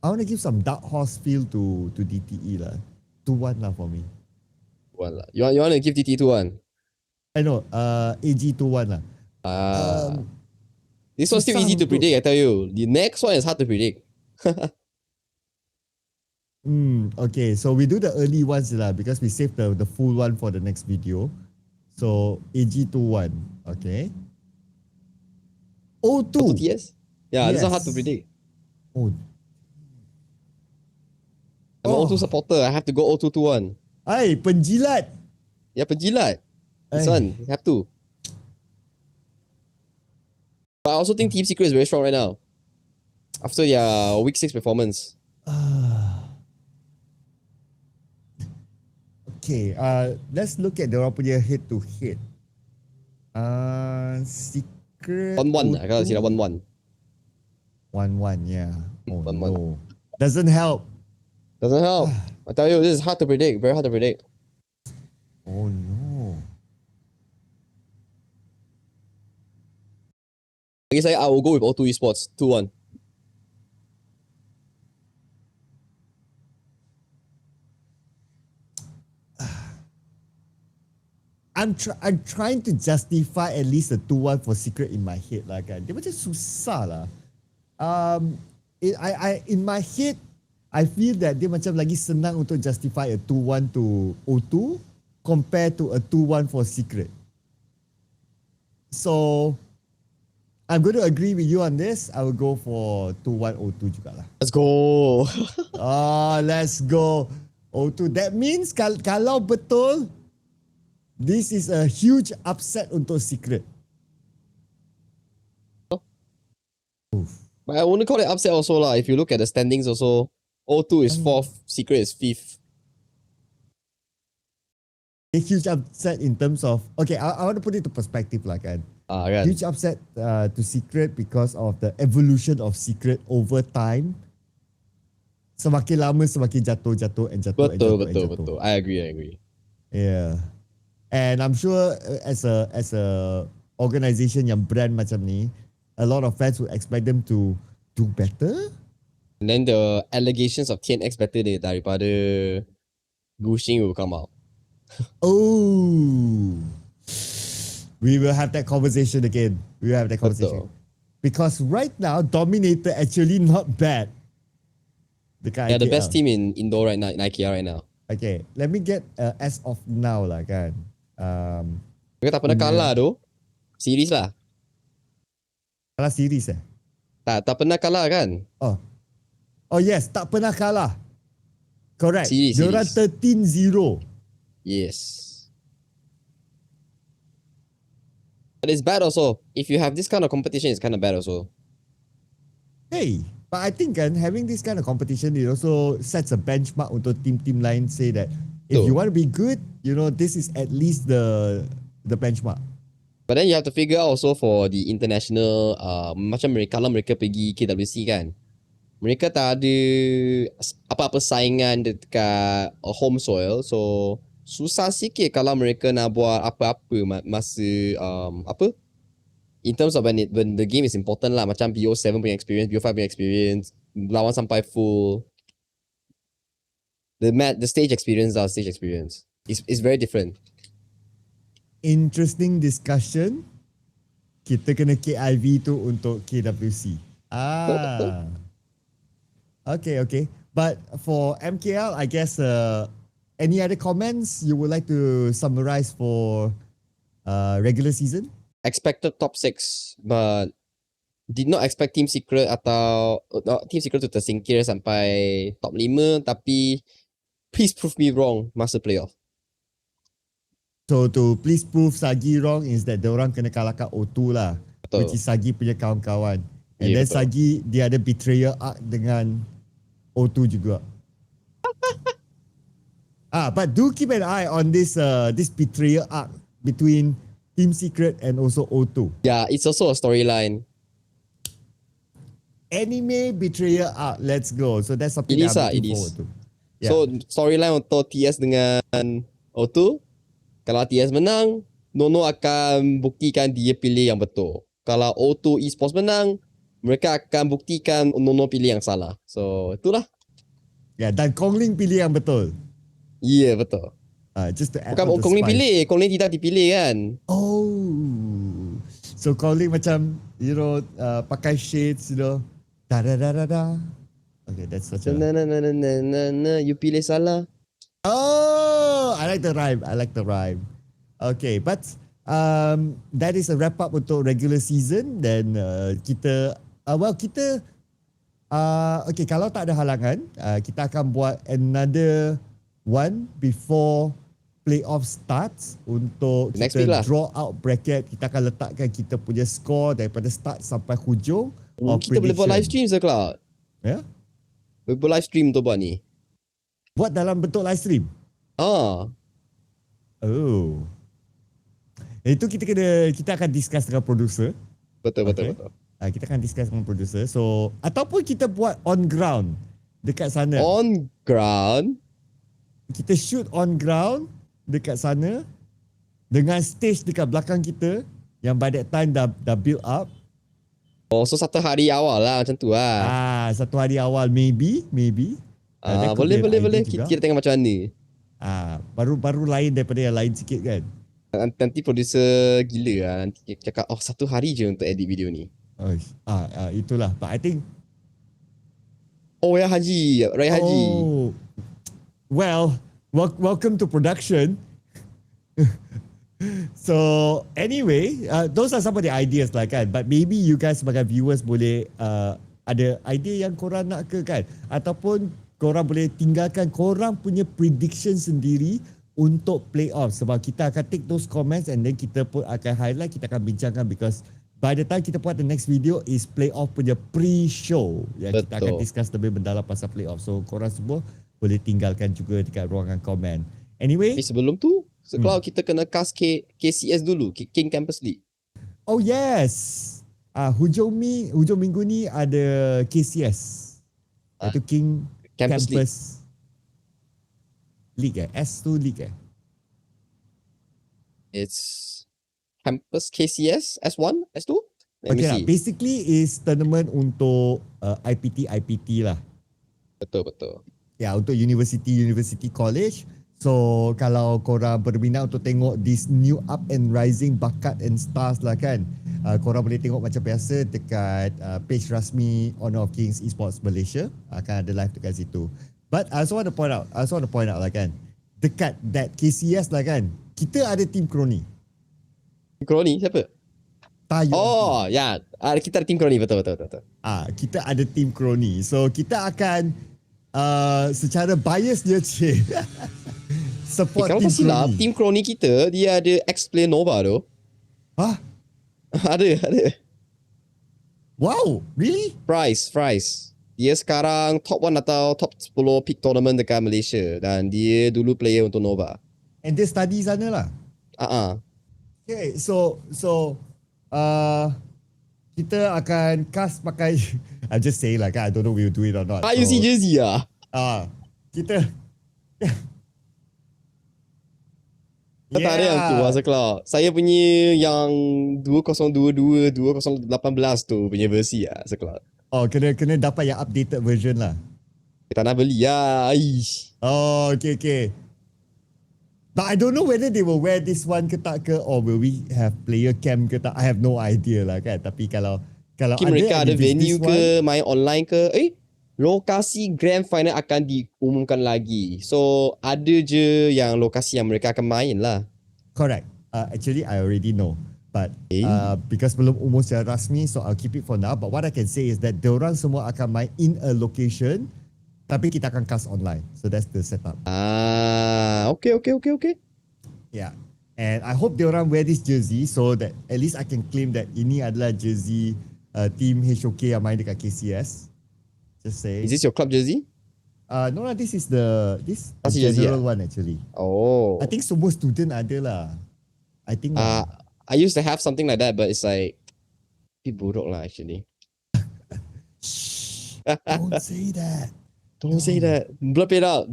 I want to give some dark horse feel to DTE lah. 2-1 lah for me. 1 lah. You want to give DT 2-1? I know, AG 2-1 lah. This one's still easy to predict, I tell you. The next one is hard to predict. Okay, so we do the early ones lah because we save the full one for the next video. So AG 2-1, okay. O2. TS? Yeah, this one hard to predict. Oh. I'm an O2 supporter. I have to go O2 2-1. Ay, penjilat. Yeah, penjilat. This one, you have to. But I also think Team Secret is very strong right now. After their week 6 performance. Okay, let's look at orang punya head to head. Secret 1-1. I gotta see that 1-1. 1-1, yeah. Oh 1-1. no. Doesn't help. Doesn't help. I tell you, this is hard to predict. Very hard to predict. Oh no. I guess I will go with O2 Esports. 2-1. I'm trying to justify at least a 2-1 for Secret in my head lah kan. Dia macam susah lah. In my head, I feel that dia macam lagi senang untuk justify a 2-1 to O2 compared to a 2-1 for Secret. So, I'm going to agree with you on this. I will go for 2-1 O2 jugalah. Let's go. Let's go. O2. That means kalau betul, this is a huge upset untuk Secret. But I wouldn't call it upset also lah. If you look at the standings also, O2 is 4th, Secret is 5th. A huge upset in terms of... Okay, I want to put it to perspective lah kan. Kan. Huge upset to Secret because of the evolution of Secret over time. Semakin lama semakin jatuh. Betul. I agree. Yeah. And I'm sure as a organisation yang brand macam ni, a lot of fans would expect them to do better. And then the allegations of TNX better daripada Gushing will come out. Oh. We will have that conversation again. Betul. Because right now, Dominator actually not bad. The best team in Indo right now, in IKL right now. Okay, let me get as of now lah kan. Mereka tak pernah kalah tu. Series lah. Kalah series Tak pernah kalah kan? Oh yes, tak pernah kalah. Correct. Diorang Series. 13-0. Yes. But it's bad also. If you have this kind of competition, it's kind of bad also. Hey, but I think having this kind of competition, it also sets a benchmark untuk team lain say that if you want to be good, this is at least the benchmark. But then you have to figure out also for the international, macam kalau mereka pergi KWC kan, mereka tak ada apa-apa saingan dekat home soil, so susah sikit kalau mereka nak buat apa-apa masa in terms of when the game is important lah, macam BO7 punya experience, BO5 punya experience, lawan sampai full. the stage experience, our stage experience is very different. Interesting discussion. Kita kena KIV tu untuk KWC. Okay. But for MKL, I guess any other comments you would like to summarize for regular season? Expected top 6, but did not expect Team Secret atau Team Secret tu tersingkir sampai top 5, tapi please prove me wrong masa playoff. So to please prove Sagi wrong is that diorang kena kalahkan O2 lah. Betul. Which is Sagi punya kawan-kawan. And Yeah, then betul. Sagi dia ada betrayal arc dengan O2 juga. But do keep an eye on this betrayal arc between Team Secret and also O2. Yeah, it's also a storyline. Anime betrayal arc, let's go. So that's something It is that I'm it looking is. forward to. Yeah. So storyline untuk TS dengan O2, kalau TS menang, Nono akan buktikan dia pilih yang betul. Kalau O2 Esports menang, mereka akan buktikan Nono pilih yang salah. So itulah. Yeah, dan Kongling pilih yang betul. Ya, yeah, betul. Just to add Bukan on the Kongling spice. pilih, Kongling tidak dipilih kan. Oh, so Kongling macam pakai shades, da. Okay, that's such a. You pilih salah. Oh, I like the rhyme. Okay, but that is a wrap up untuk regular season. Then kita okay, kalau tak ada halangan, kita akan buat another one before playoff starts untuk Next kita week lah. draw out bracket. Kita akan letakkan kita punya score daripada start sampai hujung. Kita boleh buat live stream Cloud. Ya? Boleh buat live stream untuk buat ni. Buat dalam bentuk live stream. Ah, Oh. Itu kita akan discuss dengan producer. betul. Kita akan discuss dengan producer. So, ataupun kita buat on ground dekat sana. On ground. Kita shoot on ground dekat sana dengan stage dekat belakang kita yang by that time dah build up. Oh, so satu hari awal lah macam tu lah. Satu hari awal maybe. That could be an Boleh. idea juga. Kita tengok macam mana. Baru lain daripada yang lain sikit kan. Nanti producer gila lah. Nanti cakap, satu hari je untuk edit video ni. Itulah. But I think Oh ya Haji, Raya Haji. Oh, well, welcome to production. So anyway, those are some of the ideas lah kan. But maybe you guys sebagai viewers boleh ada idea yang korang nak ke kan. Ataupun korang boleh tinggalkan korang punya prediction sendiri untuk playoff. Sebab kita akan take those comments and then kita pun akan highlight, kita akan bincangkan because by the time kita buat the next video is playoff punya pre-show. Yang kita akan discuss lebih mendalam pasal playoff. So korang semua boleh tinggalkan juga dekat ruangan komen. Anyway. Tapi sebelum tu, kalau kita kena cast KCS dulu, King Campus League. Oh yes. Hujung minggu ni ada KCS. Itu King Campus League. S2 League. It's Campus KCS S1, S2? Okay lah. Basically is tournament untuk IPT lah. Betul. Ya, untuk university college. So kalau korang berminat untuk tengok this new up and rising bakat and stars lah kan, korang boleh tengok macam biasa dekat page rasmi Honor of Kings Esports Malaysia. Akan ada live dekat situ. But I also want to point out lah kan, dekat that KCS lah kan, kita ada team Kroni. Kroni siapa? Tayo. Oh ya, kita ada team Kroni, betul. Kita ada team Kroni. So kita akan secara bias dia support kalau tak silap, team Kroni kita dia ada ex-player Nova tu. Ada. Wow, really? Price. Dia sekarang top 1 atau top 10 peak tournament dekat Malaysia dan dia dulu player untuk Nova. And dia study sana lah. Okay, so kita akan cast pakai I just say lah kan, I don't know we will do it or not. You see jersey lah. Kita Tak ada yang tu masa Cloud. Saya punya yang 2022, 2018 tu punya versi lah Cloud. Kena dapat yang updated version lah. Kita nak beli lah. Aish. Oh, okay. But I don't know whether they will wear this one ke tak ke, or will we have player cam ke tak. I have no idea lah kan. Tapi kalau Mungkin mereka and ada if it's venue this ke, one, main online ke. Lokasi grand final akan diumumkan lagi. So, ada je yang lokasi yang mereka akan main lah. correct. Actually, I already know. But Eh. because belum umum secara rasmi, so I'll keep it for now. But what I can say is that diorang semua akan main in a location, tapi kita akan cast online. So that's the setup. Okay. Yeah. And I hope diorang wear this jersey so that at least I can claim that ini adalah jersey team HOK yang main dekat KCS. Just say. Is this your club jersey? No, this is the Pasti jersey general one actually. Oh. I think semua student ada lah. I think I used to have something like that, but it's like bit buruk lah actually. Don't say that. Don't say that. Blurp it out.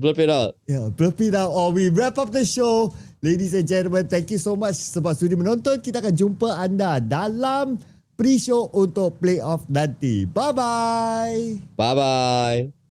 Yeah, blurp it out or we wrap up the show. Ladies and gentlemen, thank you so much sebab sudi menonton. Kita akan jumpa anda dalam pre-show untuk playoff nanti. Bye-bye. Bye-bye.